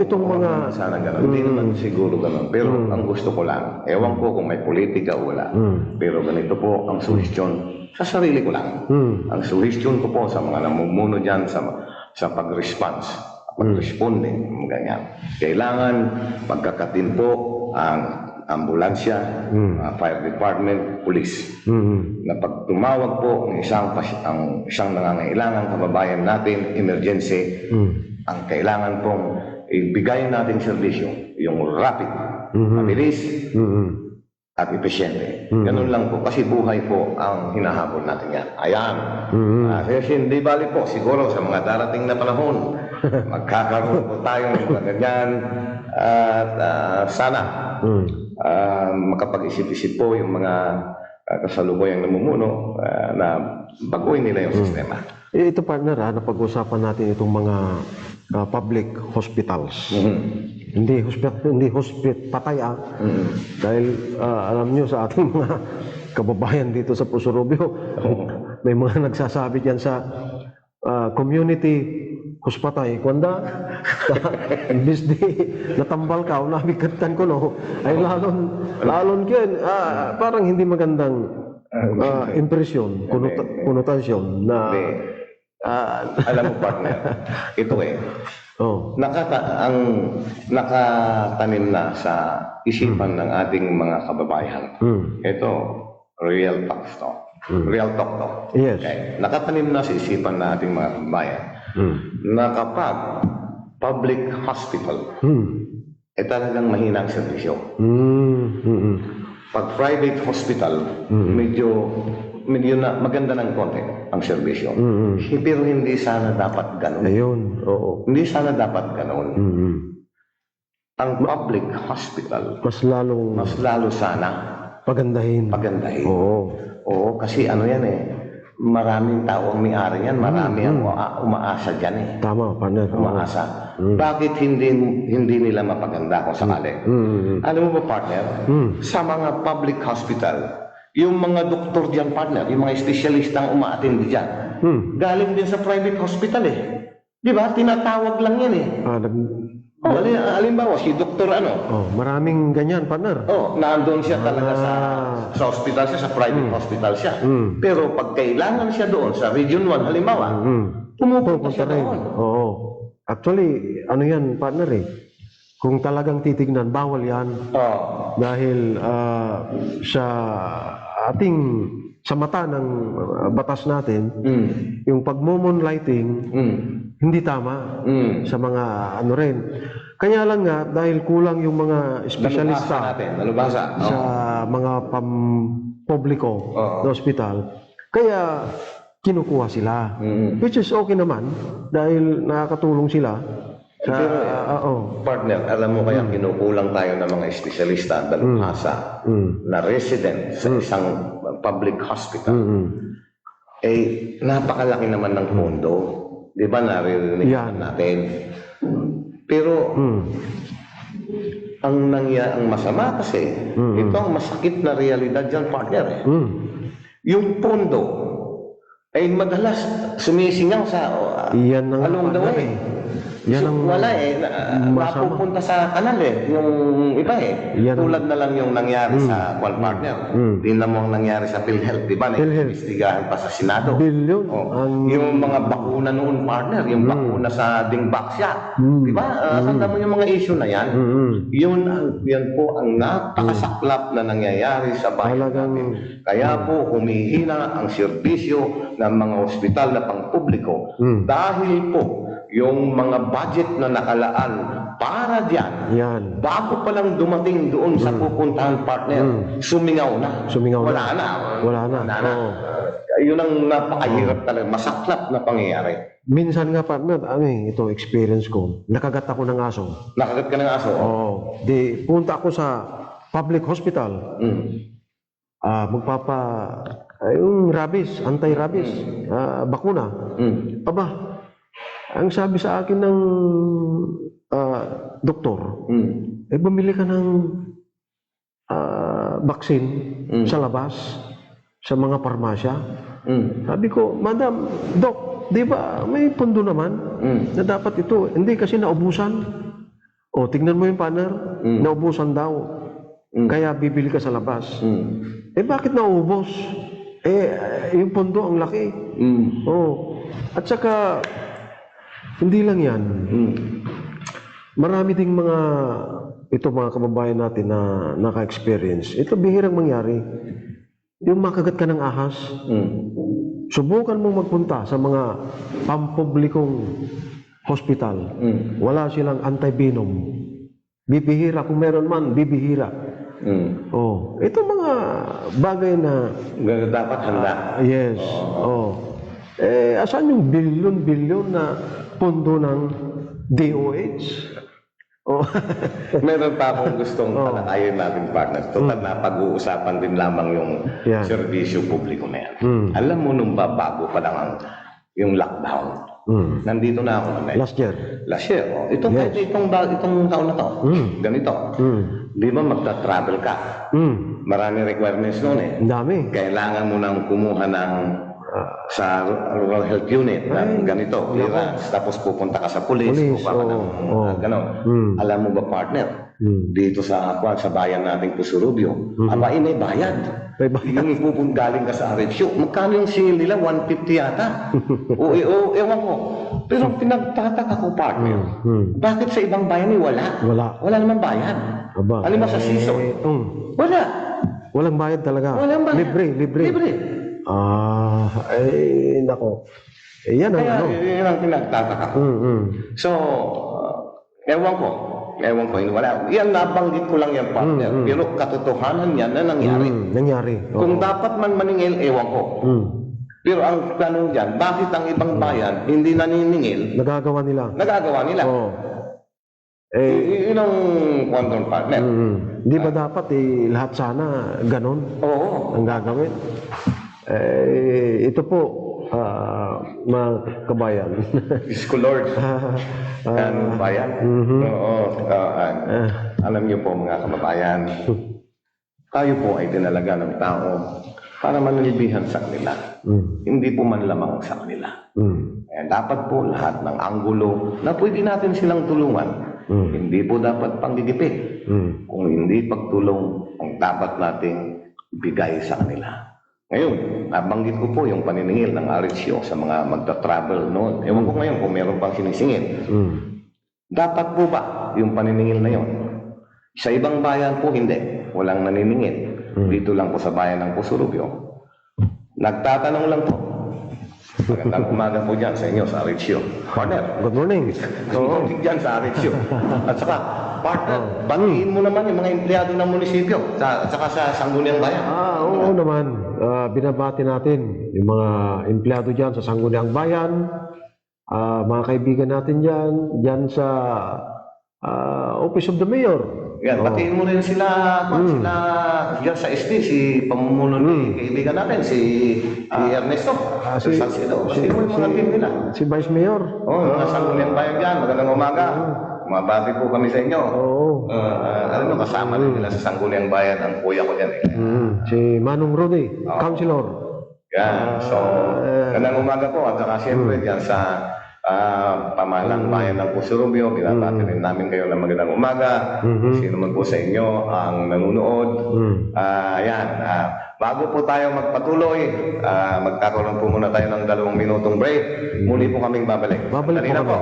Itong mga... Sana ganun. Hindi naman siguro ganun. Pero ang gusto ko lang, ewan ko kung may politika o wala. Pero ganito po ang suhestyon sa sarili ko lang. Ang suhestyon ko po sa mga namumuno dyan sa pag-response, pag-responding, ganyan. Kailangan pagkakatin po ang ambulansya, fire department, police. Na pag tumawag po ang isang nangangailangan kababayan natin, emergency, ang kailangan pong ibigay nating serbisyo, yung rapid, mabilis, at epesyente. Ganun lang po, kasi buhay po ang hinahabol natin yan. Ayan. Kasi hindi bali po, siguro sa mga darating na panahon, magkakaroon po tayo ng mga ganyan. At sana makapag-isip-isip po yung mga kasalukuyang namumuno na baguhin nila yung sistema. Ito partner, napag-usapan natin itong mga public hospitals. Hindi patay dahil alam nyo sa ating mga kababayan dito sa Puso Rubio, may mga nagsasabi dyan sa community hospitay, kuanda imbis di natambal ka o nabigatan ko no, ay lalon yun, parang hindi magandang impresyon, konotasyon na alam mo partner, ito nakatanim na sa isipan ng ating mga kababayan. Ito, real talk to. Real talk to. Yes. Okay. Nakatanim na sa isipan ng ating mga kababayan na kapag public hospital, talagang mahina ang serbisyo. Pag private hospital, medyo na maganda ng konti ang serbisyo. Pero hindi sana dapat ganun. Ayun, oo. Hindi sana dapat ganun. Ang public hospital, Mas lalo sana pagandahin. Oo, kasi ano yan maraming tao ang may-ari yan, marami ang umaasa dyan Tama, partner. Umaasa. Bakit hindi nila mapaganda kung sakali? Alam mo ba, partner, sa mga public hospital, yung mga doktor dyan, partner, yung mga espesyalistang umaatindi dyan, galing din sa private hospital Di ba? Tinatawag lang yan halimbawa, si doktor maraming ganyan, partner. naandun siya talaga sa hospital siya, sa private hospital siya. Pero pag kailangan siya doon, sa Region 1, halimbawa, pumupunta siya doon. Oo. Actually, ano yan, partner kung talagang titignan, bawal yan. Dahil sa mata ng batas natin, yung pagmo-moonlighting, hindi tama sa mga rin. Kaya lang nga, dahil kulang yung mga espesyalista sa mga publiko na ospital, kaya kinukuha sila. Which is okay naman, dahil nakakatulong sila. Partner, alam mo kaya kinukulang tayo ng mga espesyalista at dalubhasa na resident sa isang public hospital. Napakalaki naman ng pondo. Di ba naririnig natin? Pero ang masama kasi, ito ang masakit na realidad dyan, partner. Yung pondo ay madalas sumisingaw sa along the way. Wala napupunta sa kanal yung iba tulad na lang yung nangyari sa partner. Tingnan mo ang nangyari sa PhilHealth, di ba? Naiimbestigahan pa sa Senado. Bilyon. Yung mga bakuna noon, partner, yung bakuna sa Dingbaksya, di ba? Tanda mo yung mga issue na yan. Yan po ang napakasaklap na nangyayari sa bayan natin. Kaya po humihina ang serbisyo ng mga ospital na pangpubliko dahil po yung mga budget na nakalaan para diyan, bago pa lang dumating doon sa pupuntahan, partner, sumingaw na. Wala na. Yun ang napakahirap talaga, masaklap na pangyayari. Minsan nga, partner, ito experience ko, nakagat ako ng aso. Nakagat ka ng aso? Di punta ako sa public hospital. Yung rabies, anti-rabies, bakuna. Aba, ang sabi sa akin ng doktor, bumili ka ng vaccine sa labas, sa mga parmasya. Sabi ko, Madam, Dok, di ba may pundo naman na dapat ito? Hindi kasi naubusan. Tignan mo yung partner, naubusan daw. Kaya bibili ka sa labas. Bakit naubos? Yung pundo ang laki. At saka, hindi lang yan. Marami ding mga ito mga kababayan natin na naka-experience, ito bihirang mangyari. Yung makagat ka ng ahas, subukan mong magpunta sa mga pampublikong hospital. Wala silang anti-venom. Bibihira, kung meron man, bibihira. Oh, ito mga bagay na Dapat handa. yes. Oh. Asan yung bilyon-bilyon na pondo ng DOH? Oh. Meron pa akong gustong talakayin natin, partner. Total na pag-uusapan din lamang yung Yan. serbisyo publiko na yan. Alam mo nung bago pa lang yung lockdown, nandito na ako na Last year. Last year. Oh. Itong taon na to. Ganito. Di ba magta-travel ka? Marami requirements noon eh. Ang dami. Kailangan mo nang kumuha ng sa rural health unit ng ganito, clearance, tapos pupunta ka sa police, kukuha ka ng ganon. Alam mo ba, partner, dito sa bayan nating Pusurubyo, aba, may bayad. May bayad. Yung galing ka sa RHU, magkano yung sale nila? 150 yata. Ewan ko. Pero pinagtataka ko, partner, bakit sa ibang bayan wala? Wala naman bayad. Aba. Ano ba sa season? Wala. Walang bayad talaga. Walang bayad. Libre. Nako. Yan ang Kaya, ano. yun ang pinagtataka ko. So, ewan ko, wala. Yan, nabanggit ko lang yan, partner. Pero katotohanan yan na nangyari. Nangyari. Kung dapat man maningil, ewan ko. Pero ang tanong dyan, bakit ang ibang bayan hindi naniningil? Nagagawa nila. Oo. Yun ang quantum partner. Di ba dapat lahat sana ganon Oo. ang gagawin? Ito po, mga kabayan. Diyos ko, Lord. Ano bayan? Oo. Alam niyo po, mga kababayan, tayo po ay tinalaga ng tao para manilbihan sa kanila. Hindi po man lamang sa kanila. Dapat po lahat ng anggulo na pwede natin silang tulungan. Hindi po dapat panggigipit. Kung hindi pagtulong ang dapat nating bigay sa kanila. Ngayon, nabanggit ko po yung paniningil ng RHO sa mga magta-travel noon. Ewan ko ngayon kung meron pang sinisingil. Dapat po ba yung paniningil na yon? Sa ibang bayan po hindi. Walang naniningil. Dito lang po sa bayan ng Pusurubyo. Nagtatanong lang po. Magandang umaga po dyan sa inyo sa RHO. Partner. Good morning. Oo. Dyan sa RHO. At saka, partner, batiin mo naman yung mga empleyado ng munisipyo at saka sa Sangguniang Bayan. Oo naman. Binabati natin yung mga empleyado dyan sa Sangguniang Bayan, mga kaibigan natin dyan sa Office of the Mayor. Yan, batiin mo rin sila dyan sa ST, si pamumuno ni kaibigan natin, si Ernesto. Si Salcedo. Batiin mo yung mga team nila. Si Vice Mayor. Oo, mga Sangguniang Bayan dyan. Magandang umaga. Mabati po kami sa inyo. Oo. Alam mo, kasama rin nila sa Sangguniang Bayan ang kuya ko dyan. Si Manong Rudy, Councilor. Yan. So, magandang umaga po. At saka siyempre dyan sa pamahalang bayan ng Pusurubyo, binabati rin namin kayo ng magandang umaga. Sino man po sa inyo ang nanonood. Yan. Bago po tayo magpatuloy, magkakaroon po muna tayo ng 2 minutong break. Muli po kaming babalik. Babalik Dali na po po.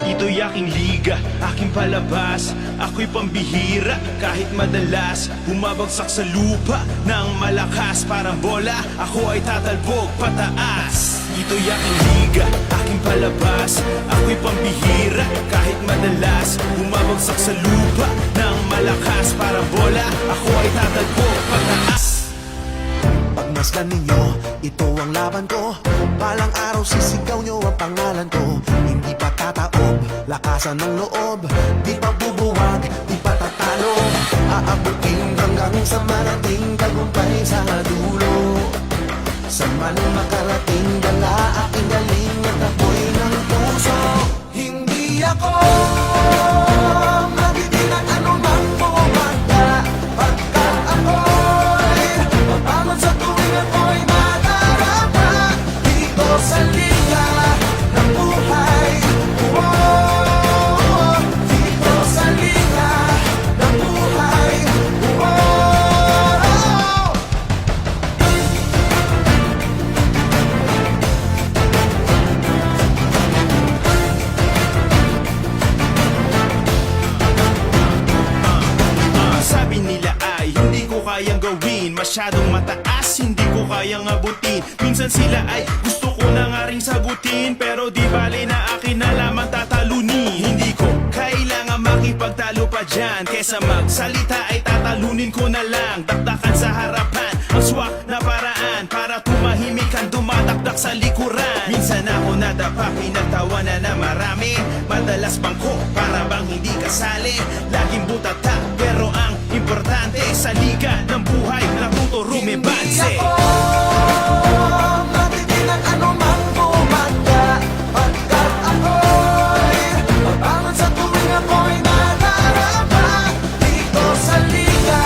Ito'y aking liga, aking palabas. Ako'y pambihira, kahit madalas bumabagsak sa lupa ng malakas. Parang bola, ako ay tatalbog pataas. Ito'y aking liga, aking palabas. Ako'y pambihira, kahit madalas bumabagsak sa lupa ng malakas. Parang bola, ako ay tatalbog pataas. Pagmasdan ninyo, ito ang laban ko. Balang araw sisigaw nyo ang pangalan ko. Hindi pa tataob, lakasan ng loob. Di pa bubuwag, di pa tatalo. Aabutin hanggang sa marating tagumpay sa dulo. Sa man makarating, dala aking galing at apoy ng puso. Hindi ako magiging ang anumang bumagda, pagkat ako kayang gawin. Masyadong mataas, hindi ko kayang abutin. Minsan sila ay gusto ko na nga ring sagutin, pero di bale na akin na lamang tatalunin. Hindi ko kailangan makipagtalo pa dyan, kesa magsalita ay tatalunin ko na lang. Dakdakan sa harapan, ang swak na paraan para tumahimik ang dumadakdak sa likuran. Minsan ako nadapa, pinagtawanan na marami. Madalas bangko, para bang hindi kasali. Laging butata, pero ang importante sa liga ng buhay, natuto rumibanse. Matitinag anumang bumagka pagkat ako'y mabangon sa tuwing ako'y nadarama dito sa liga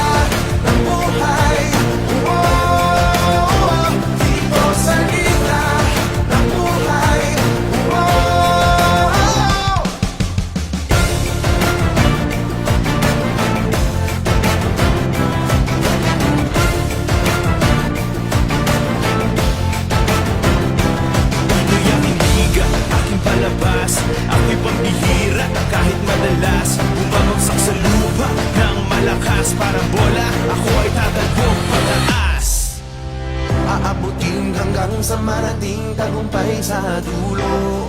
ng buhay. Dito sa liga ng buhay. Ito'y aking liga, aking palabas. Ako'y pambihira kahit madalas bumabagsak sa lupa ng malakas. Parang bola, ako ay tatalbog pataas. Aabutin hanggang sa marating tagumpay sa dulo.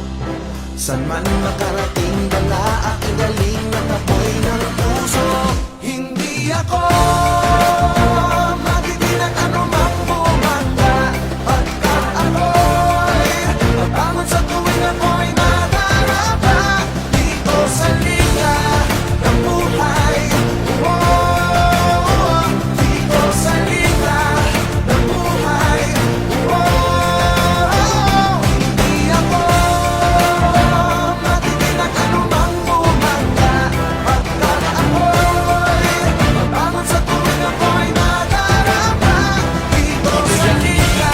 San man makarating, dala aking galing na tapoy ng puso. Hindi ako matitinag anumang bumagka pagkat ako'y mabangon sa tuwing ako'y nadarama dito sa liga ng buhay. Dito sa liga ng buhay. Hindi ako matitinag anumang bumagka pagkat ako'y mabangon sa tuwing ako'y nadarama dito sa liga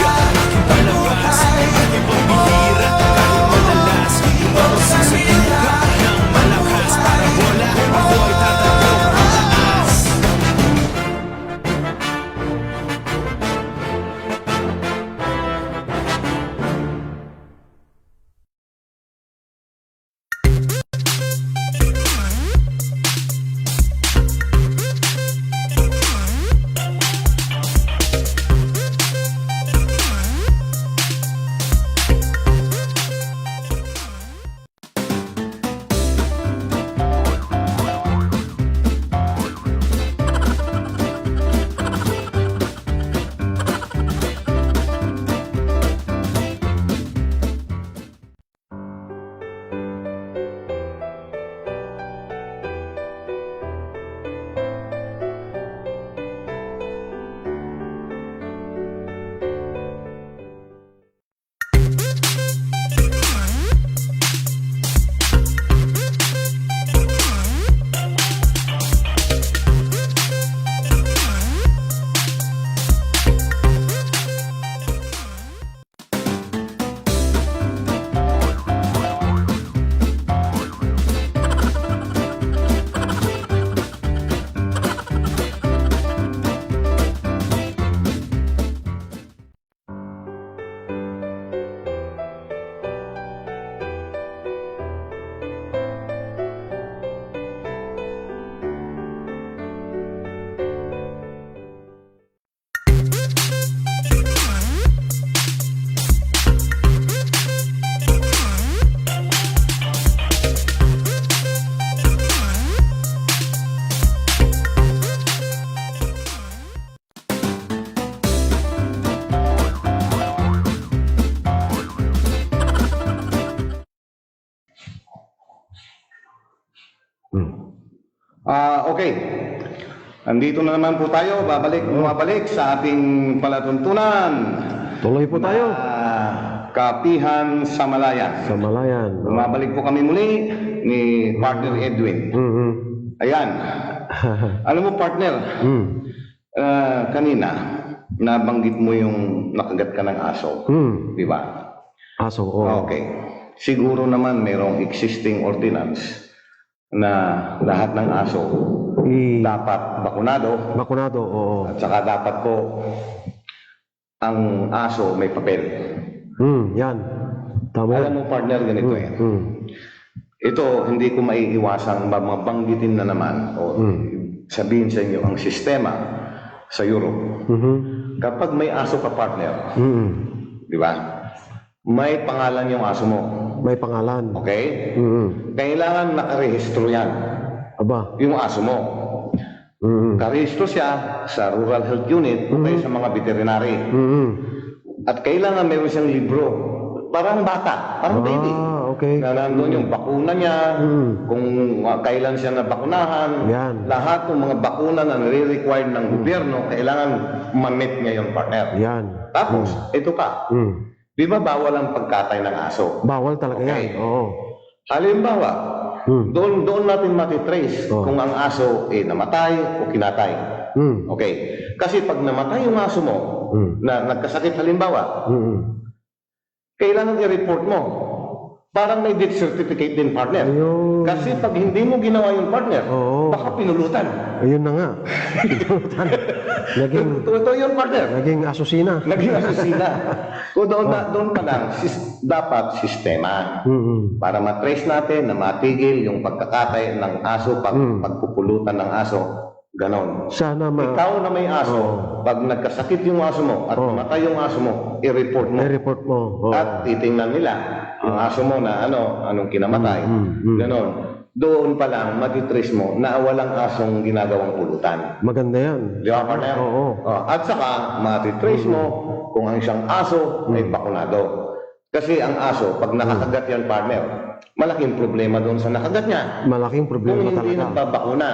ng buhay. Aking pambihira kahit madalas bumabagsak sa lupa ng malakas. Parang bola, ako ay tatalbog pataas. Okay. Andito na naman po tayo, bumabalik sa ating palatuntunan. Tuloy po tayo. Kapihan sa Malayan. Sa Malayan. Bumabalik po kami muli ni partner Edwin. Ayan. Alam mo partner, kanina, nabanggit mo yung nakagat ka ng aso. Di ba? Aso, oo. Okay. Siguro naman mayroong existing ordinance na lahat ng aso dapat bakunado. Bakunado, oo. At saka dapat po ang aso may papel. Yan. Tama. Alam mo partner, ganito Ito, hindi ko maiiwasang mabanggitin na naman o sabihin sa inyo ang sistema sa Europe. Kapag may aso ka partner, di ba? May pangalan yung aso mo. May pangalan. Okay? Kailangan nakarehistro yan. Aba. Yung aso mo. Karehistro siya sa Rural Health Unit o kaya sa mga veterinary. At kailangan meron siyang libro. Parang bata, parang baby. Okay. Na nandun yung bakuna niya, kung kailan siya nabakunahan. Yan. Lahat ng mga bakuna na nire-require ng gobyerno, kailangan ma-meet niya yung partner. Yan. Tapos, ito pa. Di ba bawal ang pagkatay ng aso? Bawal talaga Okay. yan. Oo. Halimbawa, doon natin matitrace kung ang aso namatay o kinatay. Okay. Kasi pag namatay yung aso mo, na nagkasakit halimbawa, kailangan i-report mo. Parang may death certificate din, partner. Ayun. Kasi pag hindi mo ginawa yung partner, baka pinulutan. Ayun na nga. naging, Totoo yun, partner. naging asusina. Naging asusina. Kung doon pa lang, dapat sistema. Para matrace natin na matigil yung pagkakatay ng aso, pagpupulutan ng aso. Ganon. Sana Ikaw na may aso, pag nagkasakit yung aso mo at namatay yung aso mo, i-report mo. i-report mo. Oo. At titingnan nila yung aso mo na anong kinamatay. Ganon. Doon pa lang, matitrace mo na walang asong ginagawang pulutan. Maganda yan. Di ba, partner? Oo. At saka, matitrace mo kung ang isang aso ay bakunado. Kasi ang aso, pag nakakagat yan, partner, malaking problema doon sa nakagat niya. Malaking Kung problema hindi talaga. nagpabakuna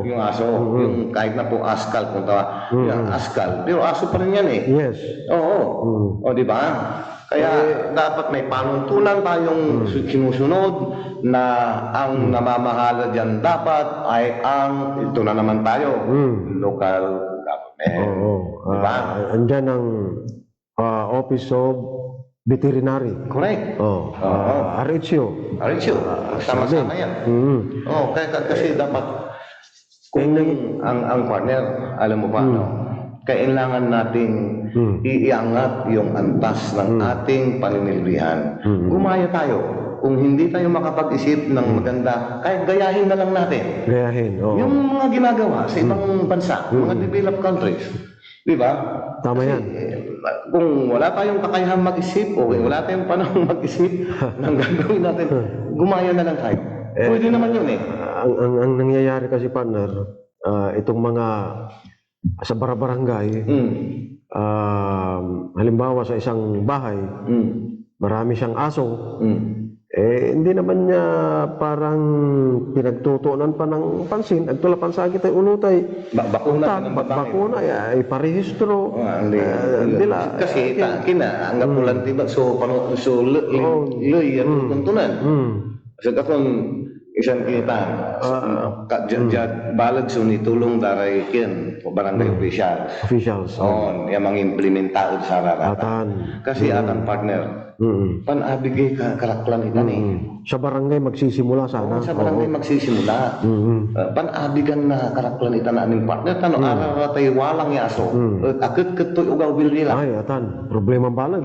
yung aso, yung kahit na po askal, kung yung askal, pero aso pa rin yan eh. Yes. Oo. O, di ba? Kaya dapat may panuntunan tayong sinusunod na ang namamahala dyan dapat ay ito na naman tayo, local government. Oo. Diba? Andyan ang Office of Veterinary. Correct. RHO. Aren't sama-sama yan. Kasi dapat kung ang partner, alam mo ba, kailangan nating iangat yung antas ng ating paninilbihan. Gumaya tayo. Kung hindi tayo makapag-isip ng maganda, kahit gayahin na lang natin. Gayahin. Oo. Yung mga ginagawa sa ibang bansa, mga developed countries. Di ba? Tama yan. Kung wala tayong kakayahan mag-isip o wala tayong panahon mag-isip ng gagawin natin, gumaya na lang tayo. Pwede naman yun eh. Ang nangyayari kasi, partner, itong mga sa barangay, halimbawa sa isang bahay, marami siyang aso, hindi naman niya parang pinagtutuunan pa ng pansin. Agtulapan sa kita unutay. Bakuna, ay parehistro. Kasi kina, ang pulan tiba, so loy, yan tuntunan. Sa kakon, isang kita, balag so nitulong daray kin, barangay officials. Yung mga implementado sa raratan. Kasi atang partner, panabigay karaklan ito sa barangay magsisimula sana. Sa barangay magsisimula. Panabigan na karaklan ito na aming partner. Araratay walang yaso. Akit-kitoy ugaw bilila. Ay, atan. Problema balag.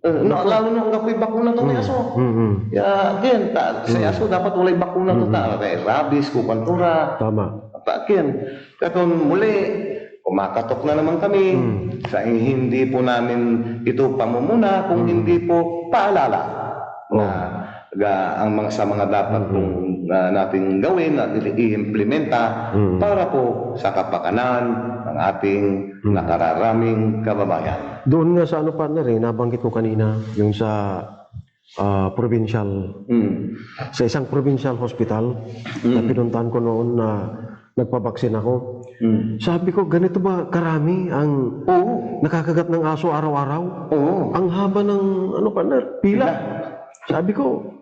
Lalo na ang kapoy bakuna ito na yaso. Again, sa yaso dapat walay bakuna ito. Rabies, kupantura. Tama. Again, katong muli, kumakatok na naman kami sa hindi po namin ito pamumuna kung hindi po paalala na ang sa mga dapat kong nating gawin at i-implementa para po sa kapakanan ng ating nakararaming kababayan. Doon nga sa partner nabanggit ko kanina yung sa provincial sa isang provincial hospital na pinuntahan ko noon na nagpabaksin ako. Sabi ko, ganito ba karami ang nakakagat ng aso araw-araw? Ang haba ng partner, pila. Sabi ko,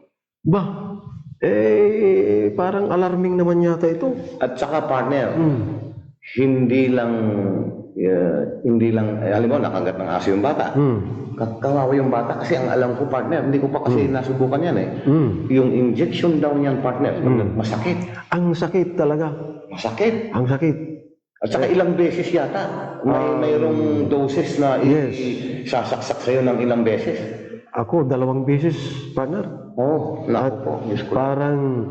parang alarming naman yata ito. At saka partner, hindi lang alam mo, nakagat ng aso yung bata. Kawawa yung bata kasi ang alam ko, partner, hindi ko pa kasi nasubukan yan yung injection daw niyan, partner, masakit. Ang sakit talaga. Masakit. Ang sakit. At saka ilang beses yata. Mayroong doses na sasaksak sa'yo ng ilang beses. Ako, 2 beses, partner. Naku po. Parang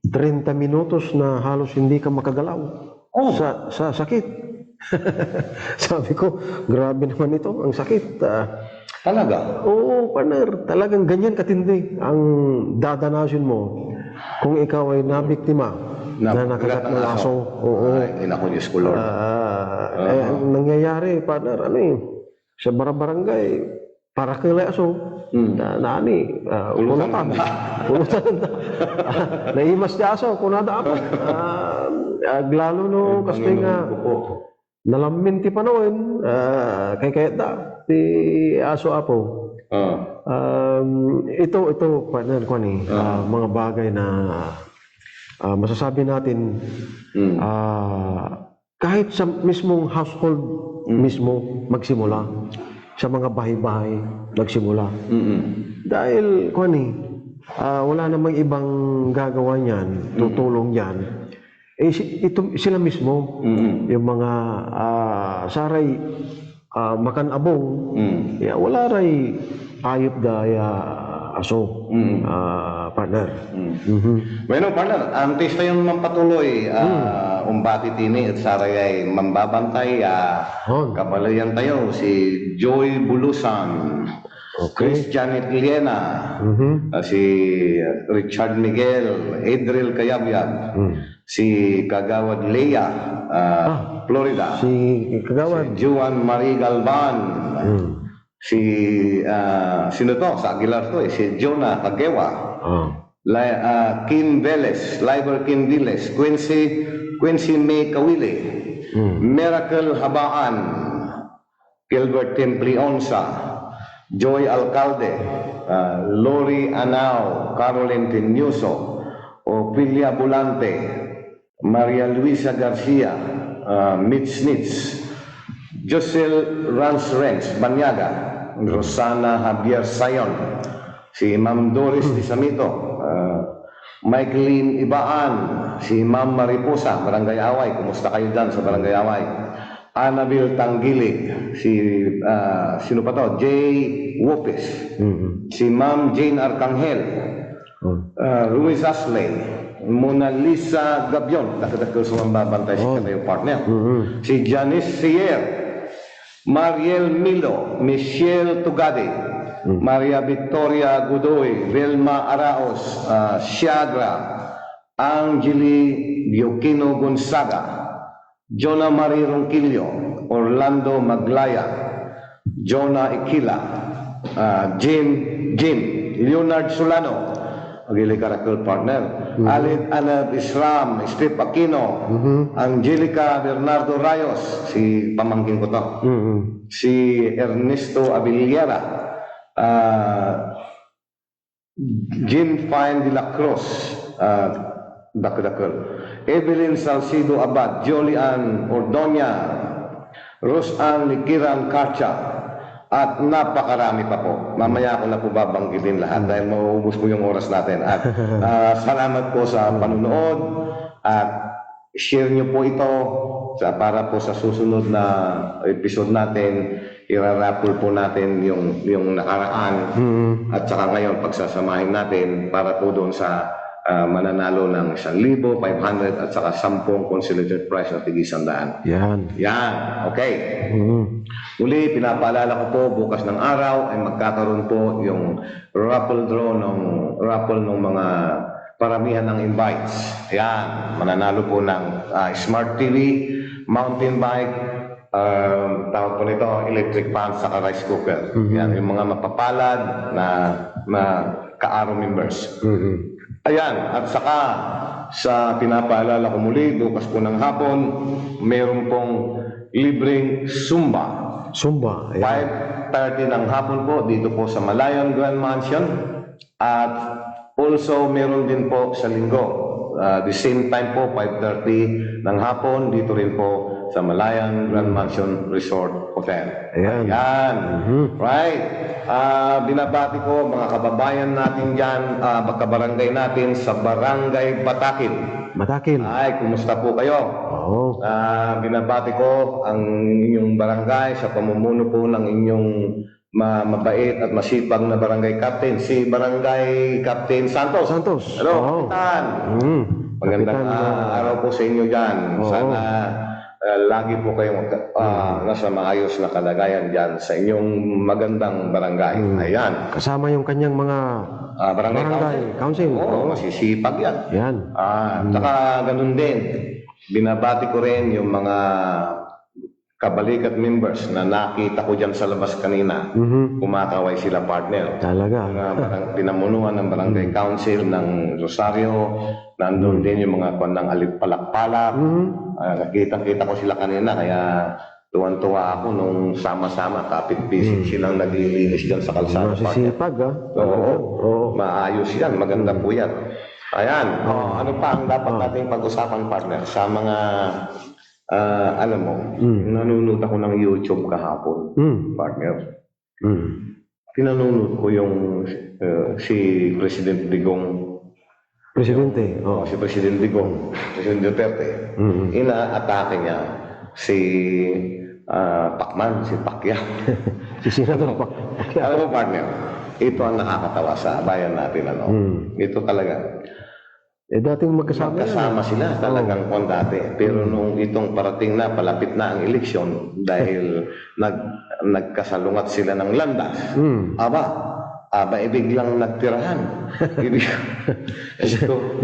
30 minutos na halos hindi ka makagalaw. Sa sakit. Sabi ko, grabe naman ito, ang sakit. Talaga? Oo, partner, talagang ganyan katindi ang dadanasin mo kung ikaw ay nabiktima na nakagat ng aso. Oo. Ay, naku, Diyos ko, Lord. Ang nangyayari, partner, sa barangay, para kay aso, pulutan. Naimas di aso, kunada apa. Lalo no, kasi nga, nalaminti pa noon, kay Keta, ti aso apo. Ito, partner ko ni, mga bagay na masasabi natin, kahit sa mismong household mismo magsimula, sa mga bahay-bahay nagsimula. Dahil, wala namang ibang gagawa niyan, tutulong yan. Ito, sila mismo, yung mga saray, makanabong, wala ray ayop daya aso, partner. Bueno, partner, antes tayong mampatuloy, umbati tini at saray ay mambabantay, kabalayan tayo, si Joy Bulusan, Christian Itliena, si Richard Miguel, Adriel Kayabyab, si Kagawad Lea, Florida, Si Kagawad. si Juan Marie Galvan, si sino to sa Aguilar to si Jonah Tagewa, Kim Velez, Liber Kim Velez, Quincy May Kawili, Miracle Habaan, Gilbert Templionsa, Joy Alcalde, Lori Anao, Caroline Tinuso, Ophelia Bulante, Maria Luisa Garcia, Mitch Nitz, Josel Rans Banyaga, Rosana Javier Sayon, si Ma'am Doris Disamito, Michaeline Ibaan, si Ma'am Mariposa, Barangay Away. Kumusta kayo dyan sa Barangay Away? Annabel Tanggilig, sino pa to? Jay Wopes, si Ma'am Jane Arcangel, Ruiz Asley, Mona Lisa Gabion, nakadakil sa mambabantay si kanyang partner, si Janice Sier, Mariel Milo, Michelle Tugade, Maria Victoria Gudoy, Vilma Araos, Siagra, Angeli Bioquino Gonzaga, Jonah Marie Ronquillo, Orlando Maglaya, Jonah Ikila, Jim, Leonard Solano, Agili Karakul partner, Alid Anab Isram, Steve Aquino, Angelica Bernardo Rayos, si pamangkin ko to, si Ernesto Abiliera, Jim Fine de la Cruz, Dakdakal, Evelyn Salcido Abad, Jolian Ordoña, Rosan Likiran Kacha, at napakarami pa po. Mamaya ako na po babanggitin lahat dahil mauubos po yung oras natin. At salamat po sa panunood at share nyo po ito para po sa susunod na episode natin. Iraraffle po natin yung nakaraan at saka ngayon pagsasamahin natin para po doon sa mananalo ng 1,500 at saka 10 consolidated prize na tig-100. Yan. Okay. Muli, pinapaalala ko po, bukas ng araw ay magkakaroon po yung raffle draw ng mga paramihan ng invites. Yan. Mananalo po ng Smart TV, mountain bike, tawag po nito, electric fan sa rice cooker. Yan. Yung mga mapapalad na ka-Aro members. Ayan, at saka sa pinapaalala ko muli, bukas po ng hapon, meron pong libreng Zumba. 5:30 ng hapon po dito po sa Malayan Grand Mansion. At also meron din po sa Linggo. The same time po, 5:30 ng hapon, dito rin po sa Malayan Grand Mansion Resort Hotel. Ayan. Right. Binabati ko mga kababayan natin dyan, kabarangay natin sa Barangay Batakil. Ay, kumusta po kayo? Binabati ko ang inyong barangay sa pamumuno po ng inyong mabait at masipag na barangay captain, si Barangay Captain Santos. Hello, Kapitan. Magandang araw po sa inyo dyan. Sana lagi po kayong nasa maayos na kalagayan dyan sa inyong magandang barangay. Ayan. Kasama yung kanyang mga Barangay council. Oo, masisipag yan. Yan. Saka ganun din, binabati ko rin yung mga kabalikat members na nakita ko dyan sa labas kanina. Kumakaway sila, partner. Talaga. Mga pinamunuan ng barangay council ng Rosario, nandun din yung mga kwan ng alipalak-palak. Nakita ko sila kanina, kaya tuwan-tuwa ako nung sama-sama, kapit-bisig silang naglilinis dyan sa kalsada. Masisipag, ha? Oo. Maayos yan, maganda po yan. Ayan, ano pa ang dapat nating pag-usapan, partner, sa mga alam mo, nanonood ako ng YouTube kahapon, partner. Pinanonood ko yung si President Digong. Presidente. Si President Digong, President Duterte. Inaatake niya si Pacman, si Pacquiao. Si Senador Pacquiao. Alam mo, partner, ito ang nakakatawa sa bayan natin. Ito talaga. Dating magkasama Sila talagang kung dati. Pero nung itong parating na, palapit na ang eleksyon, dahil nagkasalungat sila ng landas, biglang nagtirahan.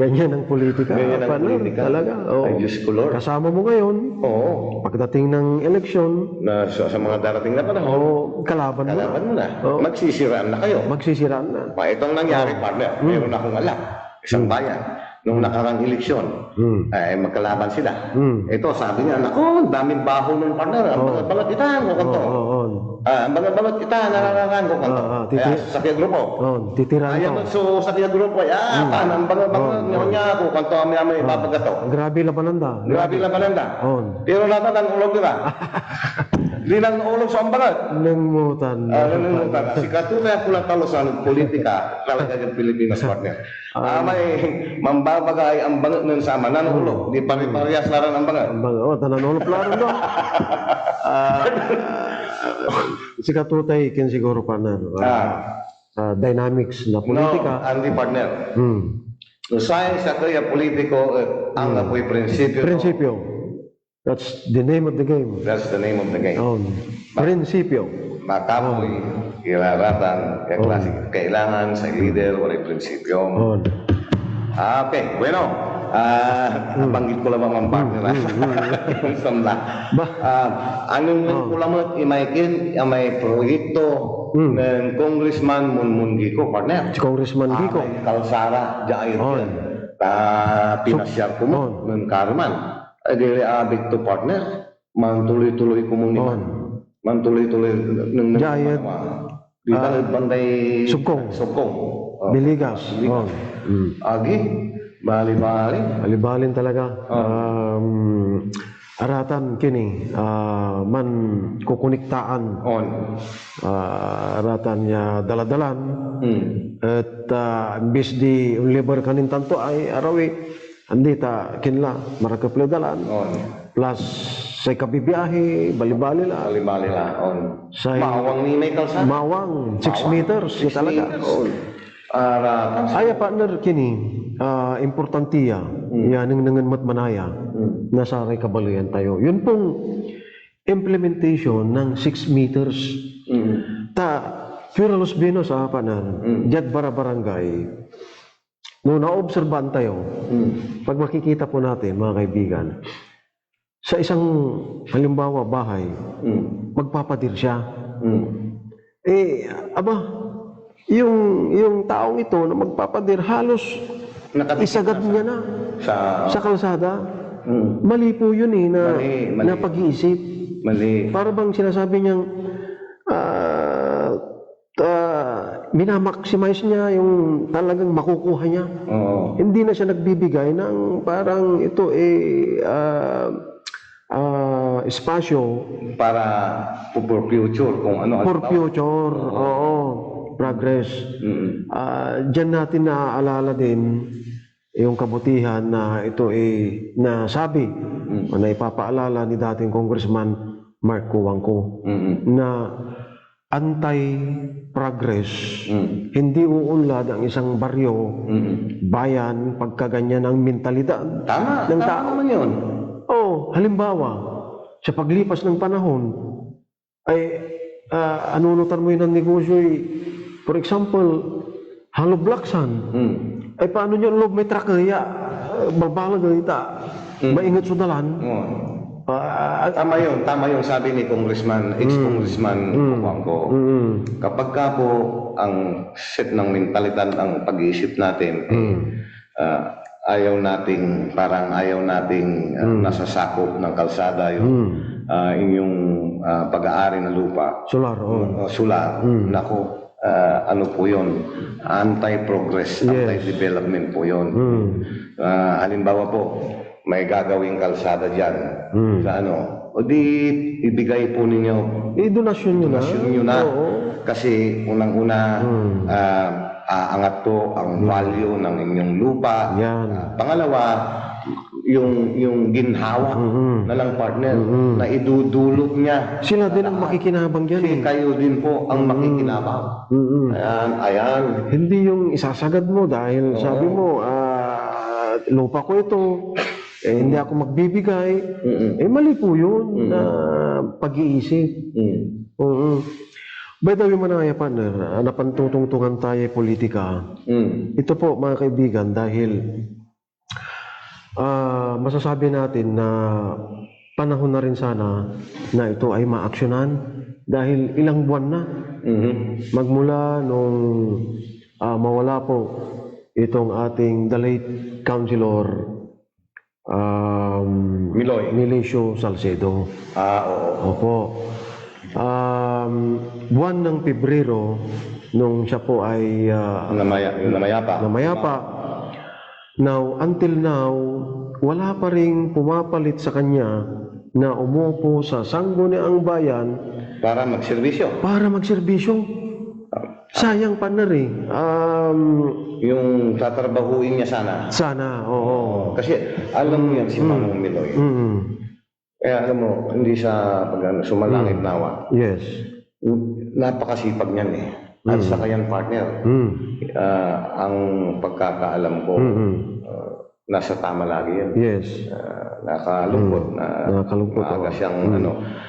Ganyan ang politika. Talaga. Ay, Diyos ko, Lord. Kasama mo ngayon. Oo. Pagdating ng eleksyon, Sa mga darating na panahon, kalaban mo na. Magsisiraan na kayo. Magsisiraan na. Itong nangyari, partner, meron akong alam. Isang bayan. Nung nakarang eleksyon, ay magkalaban sila. Ito, sabi niya, naku, daming baho ng partner. Ang mga balot itahan ko kanto. Ang mga balot itahan, nararahan ko kanto. Kaya sa kaya grupo. Titirahan Ayan, ko. sa kaya grupo, ang mga niya ako kanto, may ipapagato. Grabe labananda. Grabe lang balanda. Pero natin ang ulog, di ba? Di nang ulog sa ambangat. Nangutan. Si Katuna Pulang Talo sa politika, talaga yung Pilipinas, partner. May mambabagay ang bangat ng sama, nanulog. Di pari-parehas na rin ang bangat. Tananulog laro doon. Si Katutay, kin siguro partner. Sa dynamics na politika. Hindi, partner. Science sa kaya politiko, ang apoy prinsipyo. Prinsipyo. That's the name of the game. That's the name of the game. Prinsipyo. Makapoy, kiraratan, kailangan sa leader o prinsipyo. Okay, bueno. Nabanggit ko lang ang partner. Samla. Anong kulamot imaikin, may proyekto ng Congressman Munmun Gico, partner. Si Congressman Gico. Kalsara, Jair. Pinasyar ko mo, ng Carman. Dili abig to, partner. Mantuloy-tuloy ko muna. Mantuloy-tuloy ng Jair. Di ba banday Sugkong. Biligas. Agi. Bali-balin talaga. Aratan kini man kukuniktaan. Aratan niya daladalan. At imbis di liber kanin tanto ay arawi. Andi ta kinla marakaplo dalan. Plus sa kabibiyahe, bali-bali la. Mawang ni may kalsada. Mawang 6 meters talaga. Ay partner kini importantiya yaning nangan manaya nasa ray kabalayan tayo. Yun pong implementation ng 6 meters. Pura Los Vinos partner. Diyan barangay. Noong na-obserban tayo, pag makikita po natin mga kaibigan, sa isang halimbawa bahay, magpapadir siya. Yung taong ito na magpapadir, halos isagad niya na sa kalsada. Mali po yun na pag-iisip. Para bang sinasabi niyang minamaximize niya yung talagang makukuha niya. Hindi na siya nagbibigay ng parang ito espasyo para for future kung ano. For future, progress. Diyan natin naaalala din yung kabutihan na ito nasabi na ipapaalala ni dating Congressman Mark Cuangco na anti-progress, hindi uunlad ang isang baryo, bayan, pagkaganyan ang mentalidad ng tao. Tama yun. Halimbawa, sa paglipas ng panahon, ay anunutan mo yun ng negosyo, for example, haloblaksan. Ay paano nyo loob may truck kaya, babalag na ita, maingat sudalan. Tama yun sabi ni Congressman, ex-Congressman Ocampo. Kapag ka po ang set ng mentalidad ang pag-iisip natin, ayaw nating nasasakop ng kalsada yung inyong pag-aari ng lupa. Solar, Solar. Nako, ano po yun? Anti-progress, anti-development po yun. Halimbawa po, may gagawing kalsada dyan. Sa o di ibigay po ninyo. Donasyon nyo na. Kasi unang-una, aangat po ang value ng inyong lupa. Pangalawa, yung ginhawa na lang partner na idudulot niya. Sila din ang makikinabang dyan. Kayo din po ang makikinabang. Ayan. Hindi yung isasagad mo dahil sabi mo, lupa ko ito, hindi ako magbibigay. Mali po yun na pag-iisip. By the way, manaya partner, napantutungtungan tayo politika. Ito po mga kaibigan, dahil masasabi natin na panahon na rin sana na ito ay maaksyonan dahil ilang buwan na magmula nung mawala po itong ating the late Councilor Milocio Salcedo. Opo. Buwan ng Pebrero nung siya po ay namayapa. Now, until now, wala pa ring pumapalit sa kanya na umupo sa Sangguniang Bayan para magserbisyo. Sayang pa na rin. Yung tatrabahuin niya sana. Oo. Kasi alam mo yan si Manong Miloy. Kaya alam mo, hindi siya sumalangit nawa. Yes. Napakasipag niyan At saka yan partner. Ang pagkakaalam ko, nasa tama lagi yan. Yes. Nakalungkot. Maaga siyang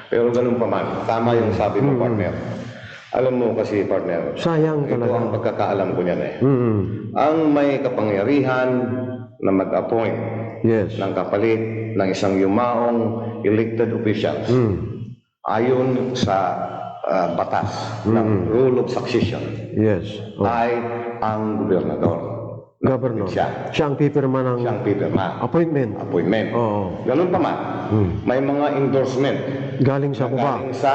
Pero ganun pa man, tama yung sabi mo partner. Alam mo kasi partner, sayang ito talaga. ang pagkakaalam ko niyan Ang may kapangyarihan na mag-appoint ng kapalit ng isang yumaong elected officials ayon sa batas ng rule of succession ay ang gobernador. Governor. Siya ang pipirma ng appointment. Ganun pa man, may mga endorsement galing sa baba. Galing sa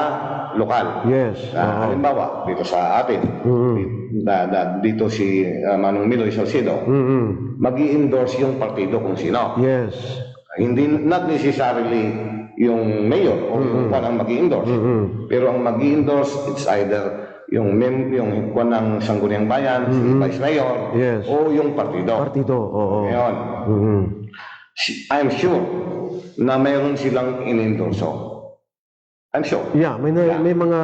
lokal. Yes. Halimbawa, dito sa atin, dito si Manong Miloy Salcedo, mag-i-endorse yung partido kung sino. Yes. Hindi, not necessarily yung mayor o yung kung ang mag-i-endorse. Pero ang mag-i-endorse, it's either yung kung ng Sangguniang Bayan, si Vice Mayor, o yung partido. Ngayon, I'm sure na mayroon silang in-endorso. I'm sure. Yeah, may mga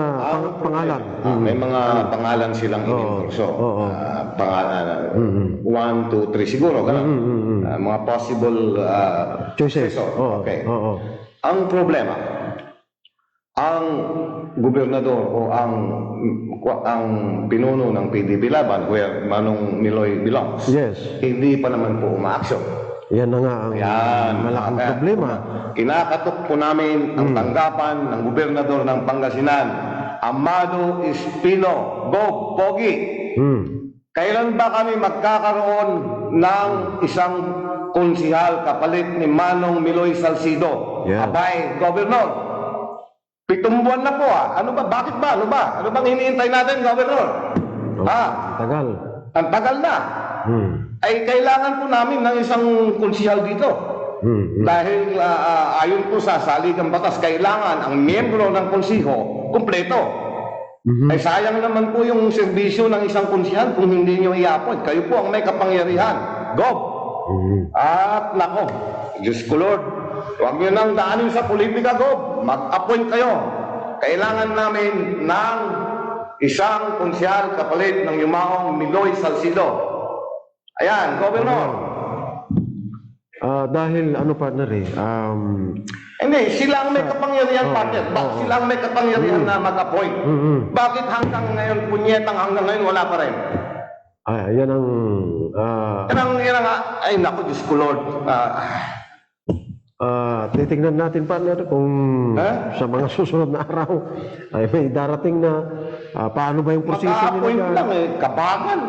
pangalan. May mga pangalan silang in-endorso. Pangalan, 1, 2, 3 siguro. Mga possible choices. Okay. Ang problema, ang gobernador o ang pinuno ng PDP Laban, where Manong Miloy belongs, hindi pa naman po umaaksyon. Yan na nga ang malaking problema. Kinakatok po namin ang tanggapan ng gobernador ng Pangasinan, Amado Espino Bob Pogi. Kailan ba kami magkakaroon ng isang konsihal kapalit ni Manong Miloy Salcedo? Abay, Gobernador, 7 buwan na po Ano ba? Bakit ba? Ano bang hinihintay natin, Gobernador? Tagal. Ang tagal na. Ay kailangan po namin ng isang konsihal dito. Dahil ayon po sa saligang batas, kailangan ang miyembro ng konsiho kumpleto. Ay sayang naman po yung serbisyo ng isang konsihal kung hindi nyo i-appoint. Kayo po ang may kapangyarihan. Gob! At nako, Diyos ko Lord, huwag nyo nang daanin sa politika, Gob. Mag-appoint kayo. Kailangan namin ng isang konsihal kapalit ng yumaong Miloy Salcedo. Ayan, Governor. Dahil ano partner Hindi, sila ang may kapangyarihan, partner. Sila ang may kapangyarihan na mag-appoint. Bakit hanggang ngayon, punyetang hanggang ngayon, wala pa rin? yan ang Yan ang, ay naku, Diyos ko Lord. titignan natin partner kung sa mga susunod na araw ay may darating na paano ba yung proseso Maka-appoint nila. lang kapagan.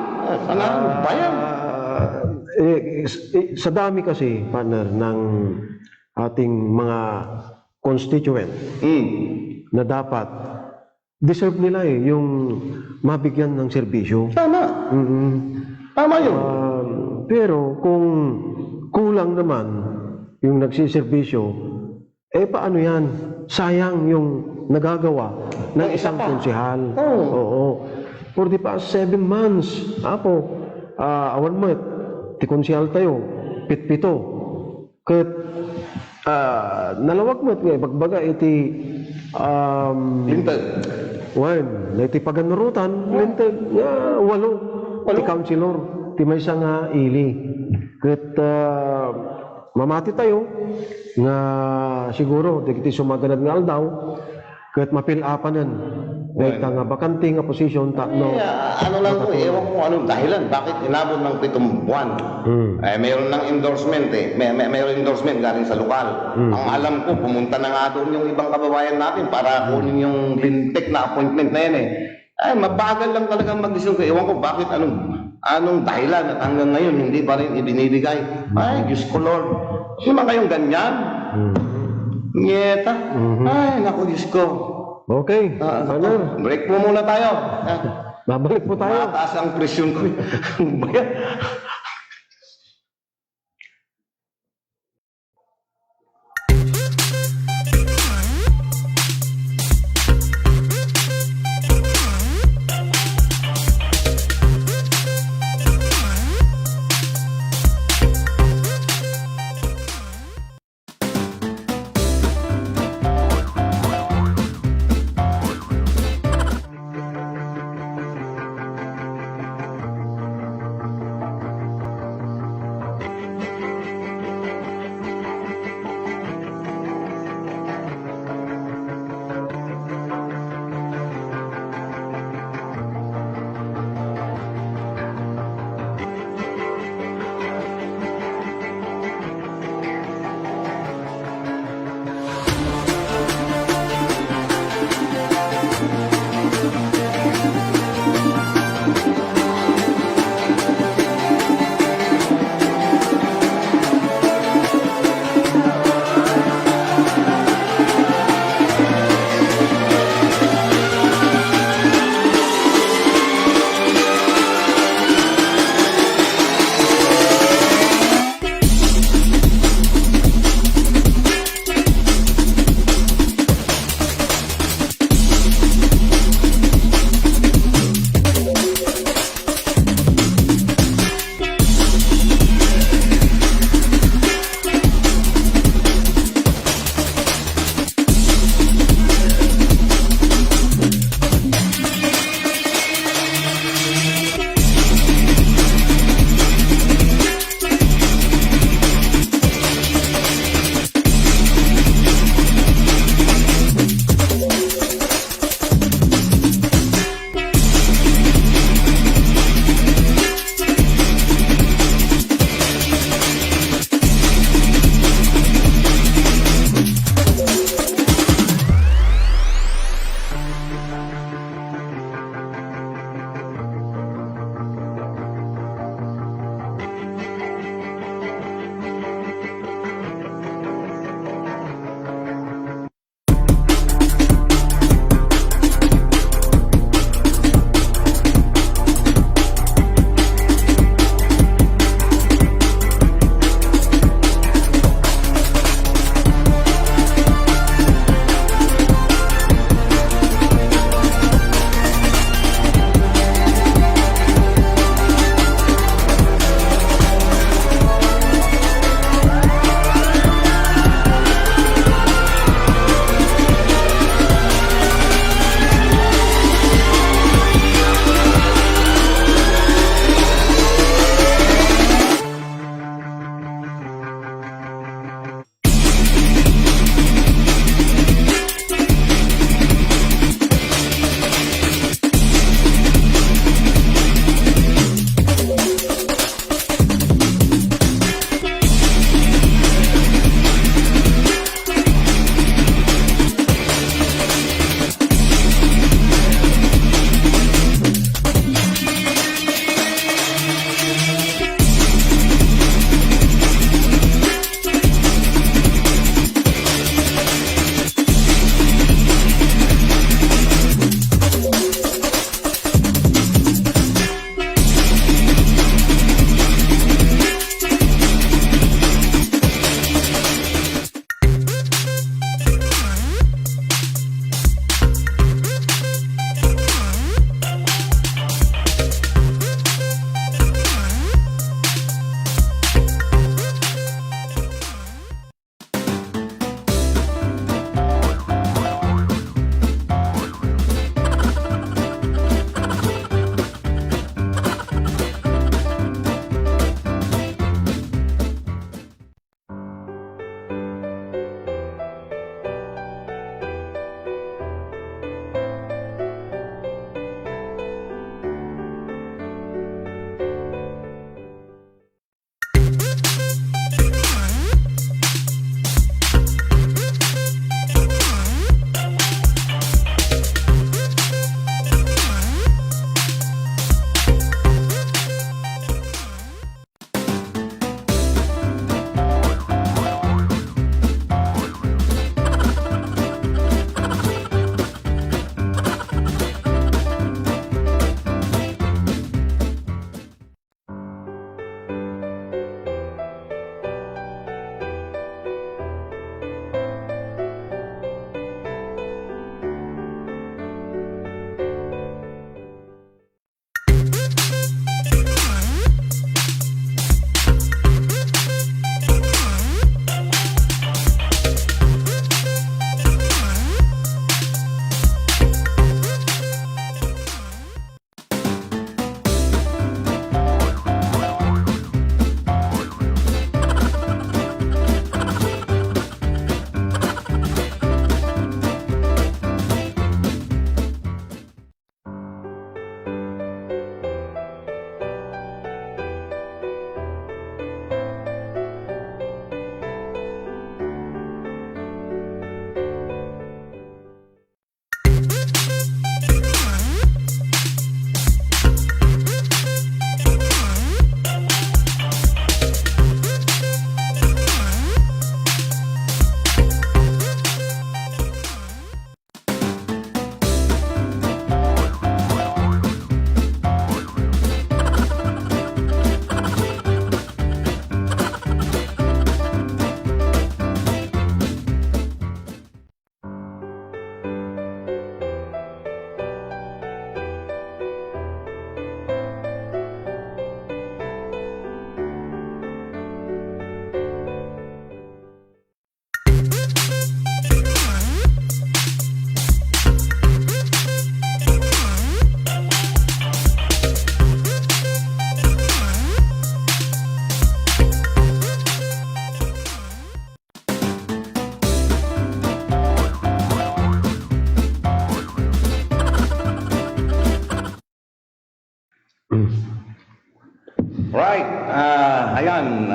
Ano ba yan? Sa dami kasi partner ng ating mga constituent na dapat deserve nila yung mabigyan ng serbisyo. Tama. Tama yun. Pero kung kulang naman yung nagsiservisyo, paano yan? Sayang yung nagagawa ng isang konsehal. Oo. For the past 7 months, awan mo, ti konsehal tayo, pitpito. Kahit nalawag mo, bagbaga iti Lintag. na iti paganurutan, lintag nga 8. Ti councilor, ti may isa nga ili. Kahit mamati tayo nga siguro di sumaganad nga aldaw kahit mapil-apanan kahit nga bakante nga posisyon tatlo. Ano lang po, ewan ko anong dahilan. Bakit inabot ng 7 buwan? Mayroon ng endorsement mayroon endorsement galing sa lokal. Ang alam ko, pumunta na nga doon yung ibang kababayan natin para kunin yung lintik na appointment na yan mabagal lang talaga mag-desisyon ko. Ewan ko bakit anong dahilan at hanggang ngayon hindi pa rin ibinibigay. Ay, Diyos ko Lord. Sino man kayong ganyan? Nyeta. Ay, naku Diyos ko. Okay, partner. Break po muna tayo. Babalik po tayo. Mataas ang presyon ko. Ano ba yan?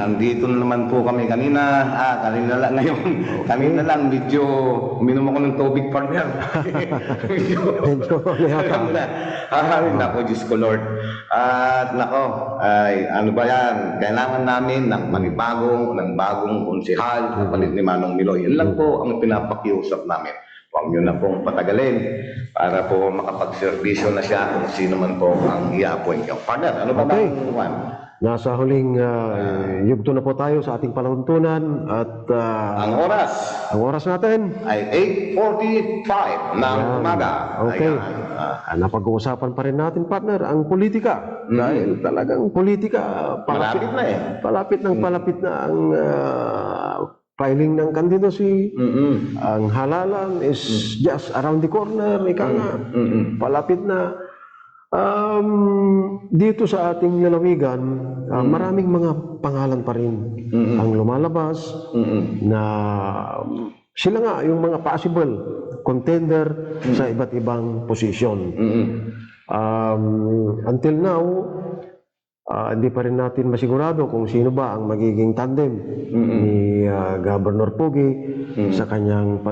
nandito na naman po kami kanina. Kanina lang ngayon. Kanina lang, medyo uminom ako ng tubig, partner. medyo nako, Diyos ko, Lord. At nako, ay ano ba yan? Kailangan namin ng bagong konsehal, kapalit ni Manong Miloy. Yan lang po ang pinapakiusap namin. Huwag nyo na pong patagalin para po makapagservisyo na siya kung sino man po ang i-appoint yung partner. Ano ba Okay. bang Juan? Nasa huling yugto na po tayo sa ating palatuntunan at Ang oras natin. ay 8:45 ng umaga. Okay. Ayan. Napag-uusapan pa rin natin, partner, ang politika. Dahil talagang politika, Malapit na eh. palapit na ang filing ng candidacy. Ang halalan is just around the corner, ika nga. Palapit na. Dito sa ating lalawigan, maraming mga pangalan pa rin ang lumalabas na sila nga yung mga possible contender sa iba't ibang posisyon. Until now, hindi pa rin natin masigurado kung sino ba ang magiging tandem ni Governor Pogi sa kanyang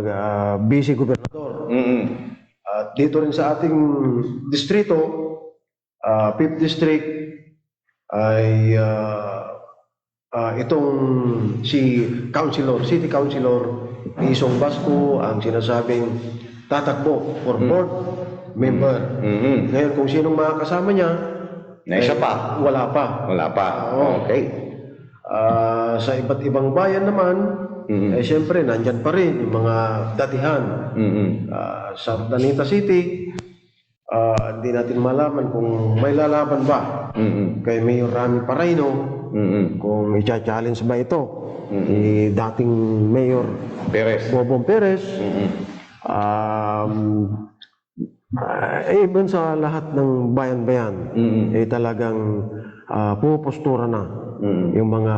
vice gobernador. At dito rin sa ating distrito, 5th district, ay itong si City Councilor Isong Basco ang sinasabing tatakbo for board member. Ngayon kung sinong makakasama niya, Na isa pa? wala pa. Wala pa. Okay. Sa iba't ibang bayan naman, siyempre nandyan pa rin yung mga datihan. Sa Danita City, hindi natin malaman kung may lalaban ba kay Mayor Rami Paraino, kung i-challenge ba ito ni dating Mayor Bobong Perez. Even sa lahat ng bayan-bayan, talagang pupustura na yung mga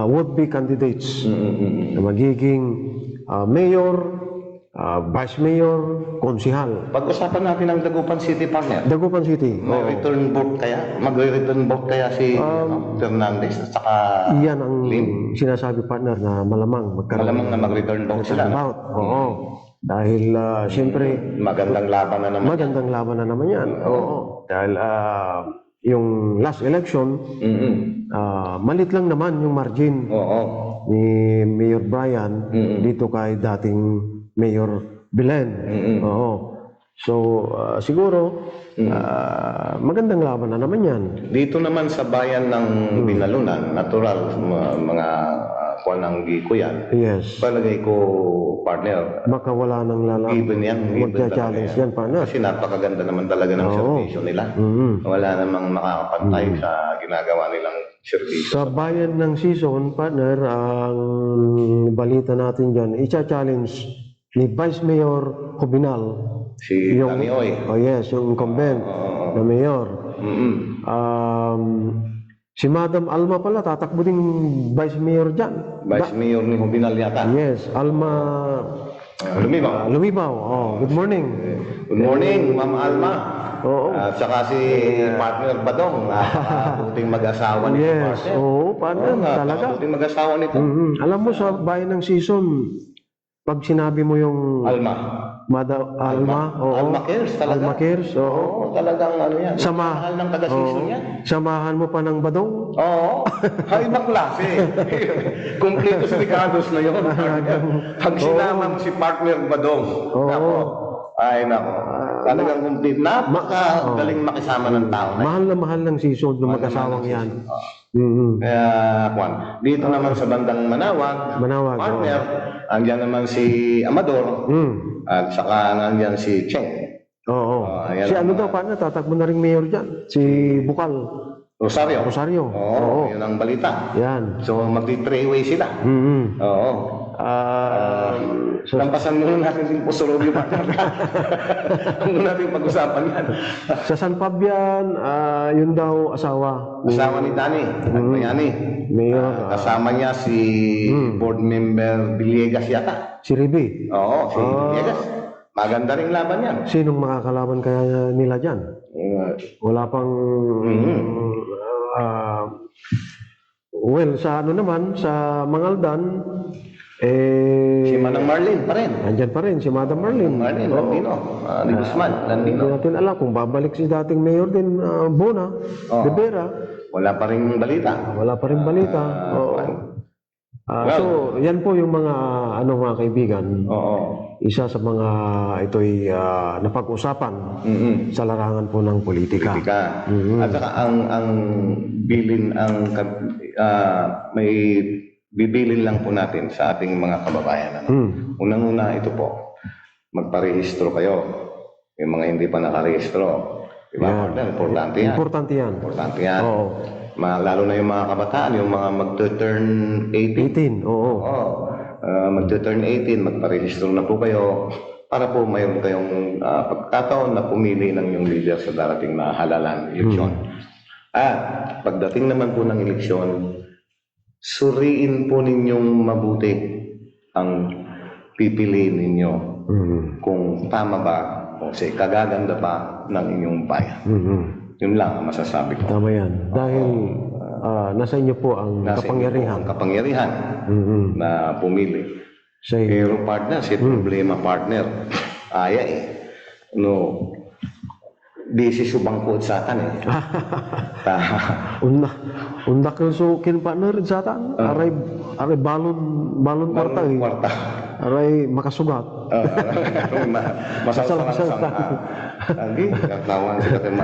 would-be candidates na magiging mayor, vice mayor, konsihal. Pag-usapan natin ang Dagupan City, partner. Dagupan City. Return vote kaya? Mag-return vote kaya si Fernandez at saka Iyan ang Lim? sinasabi, partner, na malamang magkaroon. Malamang na mag-return vote sila. About. Oo. Dahil siyempre Magandang laban na naman. magandang laban na naman yan. Oo. Dahil yung last election, malit lang naman yung margin ni Mayor Brian dito kay dating Mayor Belen. Oo. So, siguro, magandang laban na naman yan. Dito naman sa bayan ng Binalunan, natural, mga kuwan ng giko yan. Yes. Palagay ko, partner, Baka wala nang lalaban. even yan. Magcha-challenge yan, partner. Kasi napakaganda naman talaga ng servisyo nila. Wala namang makakapantay sa ginagawa nilang servisyo. Sa bayan ng season, partner, ang balita natin dyan, i-challenge ni Vice Mayor Cubinal. Si Danny Oy. Oh yes, yung incumbent na mayor. Si Madam Alma pala, tatakbo ding Vice Mayor dyan. Vice Mayor ni Hubinal yata. Yes, Alma Lumibaw. Lumibaw. Oh, good morning. Good morning, Ma'am Alma. Oo. At saka si partner Badong, napakabuting mag-asawa nito, Yes, partner. oo, partner, talaga. Napakabuting mag-asawa nito. Alam mo, sa bayan ng season, pag sinabi mo yung Alma. Alma, oo. Alma Cares talaga. Alma Cares, oo. Oo, talagang ano yan. Mahal ng taga-season yan. Samahan mo pa ng badong. Oo. Ibang klase. Kompleto si Ricardos na yun. Pag sinamang si partner Badong. Nako. Ay, nako. Talagang complete. Napakagaling makisama ng tao. Mahal na mahal ng season ng mag-asawang yan. Kaya, Juan, dito naman sa bandang Manawag, partner, andyan naman si Amador, at saka nandyan si Cheng. Oo. Si ano daw, partner, tatakbo na rin mayor dyan. Si Bukal. Rosario. Oo. Yun ang balita. Yan. So, magti-3-way sila. Oo. Lampasan muna natin yung Pusorobio, partner. Huwag natin pag-usapan yan. Sa San Fabian, yun daw asawa. Asawa ni Danny, Bayani. Mayor. Kasama niya si board member Villegas yata. Si Riby. Oo, si Villegas. Maganda rin laban yan. Sinong makakalaban kaya nila dyan? Well, sa ano naman, sa Mangaldan, Si Manang Marlene pa rin. nandyan pa rin si Madam Marlene. Marlene, Oo. Landino. Ni Guzman, Landino. Hindi natin alam kung babalik si dating mayor din, Bona, Oo. Rivera. Wala pa rin balita. Wala pa rin balita. Oo. So, yan po yung mga, mga kaibigan. Oo. Isa sa mga ito'y napag-usapan sa larangan po ng politika. Politika. At saka ang bilin, may bibilin lang po natin sa ating mga kababayan. Unang-una ito po, magparehistro kayo. Yung mga hindi pa nakarehistro. Diba? Yan. Importante yan. Importante yan. Importante yan. Oo. Lalo na yung mga kabataan, yung mga mag-turn 18. 18, oo. Oo. Mag-turn 18, magparehistro na po kayo para po mayroon kayong pagkataon na pumili ng yung leader sa darating na halalan eleksyon. At pagdating naman po ng eleksyon, suriin po ninyong mabuti ang pipiliin ninyo kung tama ba o kagaganda pa ng inyong bayan. Yun lang ang masasabi ko. Tama yan. Dahil nasa inyo po ang Nasa inyo po kapangyarihan. ang kapangyarihan na pumili. Sa inyo. Pero partner, si problema partner, aya no, busy subangkod sa atin Undak yung sukin partner sa atan. Aray balon kwarta eh. Kwarta. Aray makasugat. Masasalang Lagi, katawan sa katin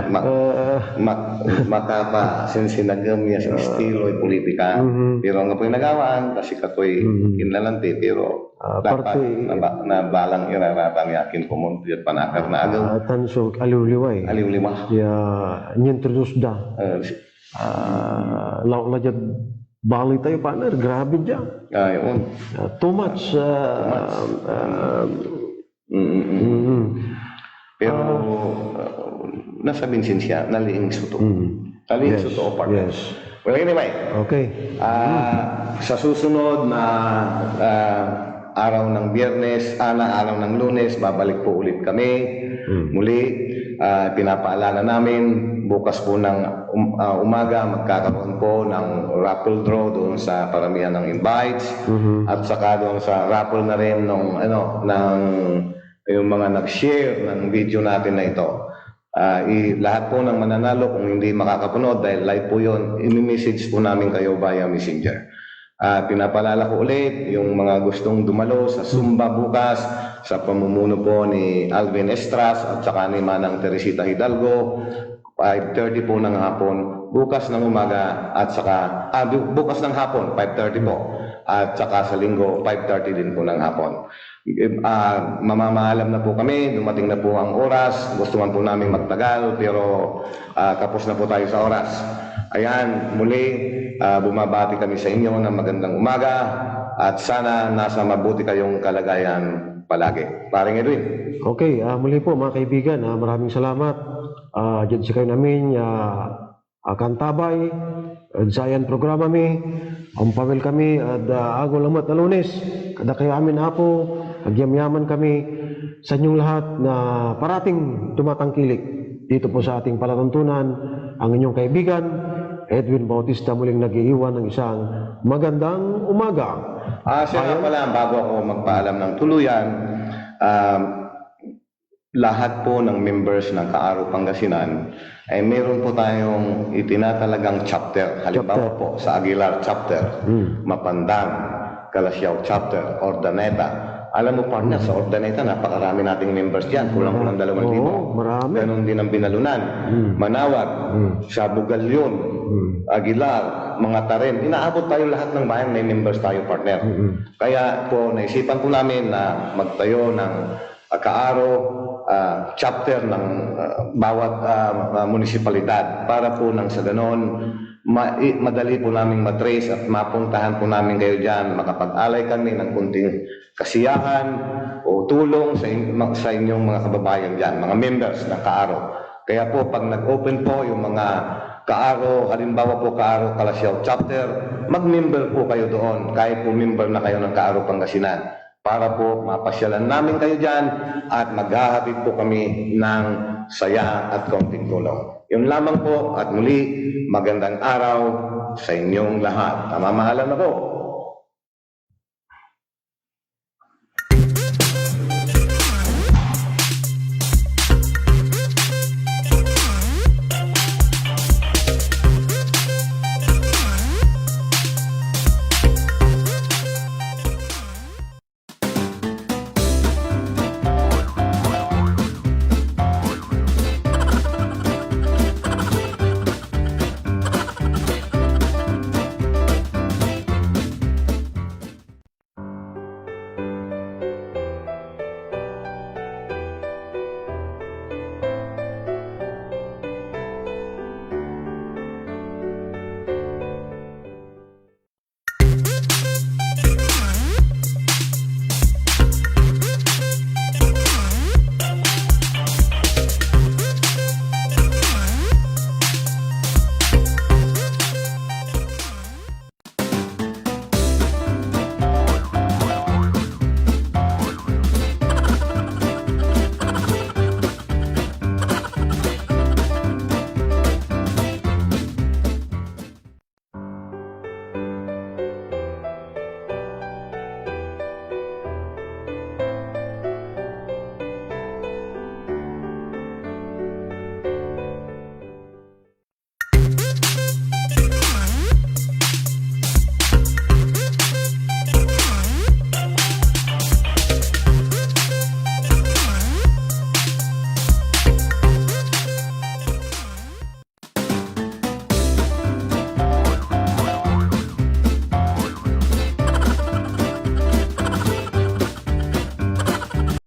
makapasinsinagam niya sa estilo ay politika. Pero nga po'y nagawaan, kasi kato'y kinlalanti, pero dapat na balang iraratang yakin kumunti at panakar na agaw. Tanso aliw-liway. Aliw-liwa. Ya ni-introduce da. Law na dyan bali tayo partner. Grabe dyan. Yun. Too much. Pero nasa Vincent siya, naliing suto. Naliing suto, partner. Yes. Well, anyway. Okay. Sa susunod na araw ng Biyernes, araw ng Lunes, babalik po ulit kami. Muli, pinapaalala namin, bukas po ng umaga, magkakaroon po ng raffle draw doon sa paramihan ng invites. At saka doon sa raffle na rin ng yung mga nag-share ng video natin na ito. Lahat po ng mananalo, kung hindi makakapunod, dahil live po yun, i-message po namin kayo via Messenger. Pinapalala ko ulit yung mga gustong dumalo sa Zumba bukas sa pamumuno po ni Alvin Estras at saka ni Manang Teresita Hidalgo, 5:30 po ng hapon, bukas ng umaga at saka bukas ng hapon 5:30 po at saka sa linggo 5:30 din po ng hapon. Mamamaalam na po kami, dumating na po ang oras, gusto man po namin magtagal pero kapos na po tayo sa oras. Ayan, muli bumabati kami sa inyo ng magandang umaga at sana nasa mabuti kayong kalagayan palagi. Paring Edwin. Okay, muli po mga kaibigan, maraming salamat. Diyan sa kayo namin, kantabay, sayan programa mi, pawel kami, agaw lamat na Lunes, kada kayo amin apo, agyamyaman kami sa inyong lahat na parating tumatangkilik dito po sa ating palatuntunan, ang inyong kaibigan, Edwin Bautista, muling nag-iiwan ng isang magandang umaga. Siya pala, bago ako magpaalam ng tuluyan, lahat po ng members ng Kaaro Pangasinan ay meron po tayong itinatalagang chapter. Halimbawa po sa Aguilar chapter, Mapandang, Calasiao chapter, Ordaneta. Alam mo partner, sa Ordaneta napakarami nating members diyan, kulang-kulang 2,000. Marami. Ganon din ang Binalunan, Manawag, sa Bugalyon, Aguilar, mga Taren. Inaabot tayo lahat ng bayan, may members tayo partner. Kaya po naisipan po namin na magtayo ng Kaaro chapter ng bawat munisipalidad para po nang sa ganon madali po namin matrace at mapuntahan po namin kayo dyan, makapag-alay kami ng kunting kasiyahan o tulong sa inyong mga kababayan dyan, mga members ng Kaaro. Kaya po pag nag-open po yung mga Kaaro, halimbawa po Kaaro Calasiao chapter, mag-member po kayo doon kahit po member na kayo ng Kaaro Pangasinan para po mapasyalan namin kayo dyan at maghahatid po kami ng saya at konting tulong. Yun lamang po at muli, magandang araw sa inyong lahat. Namamahalan ako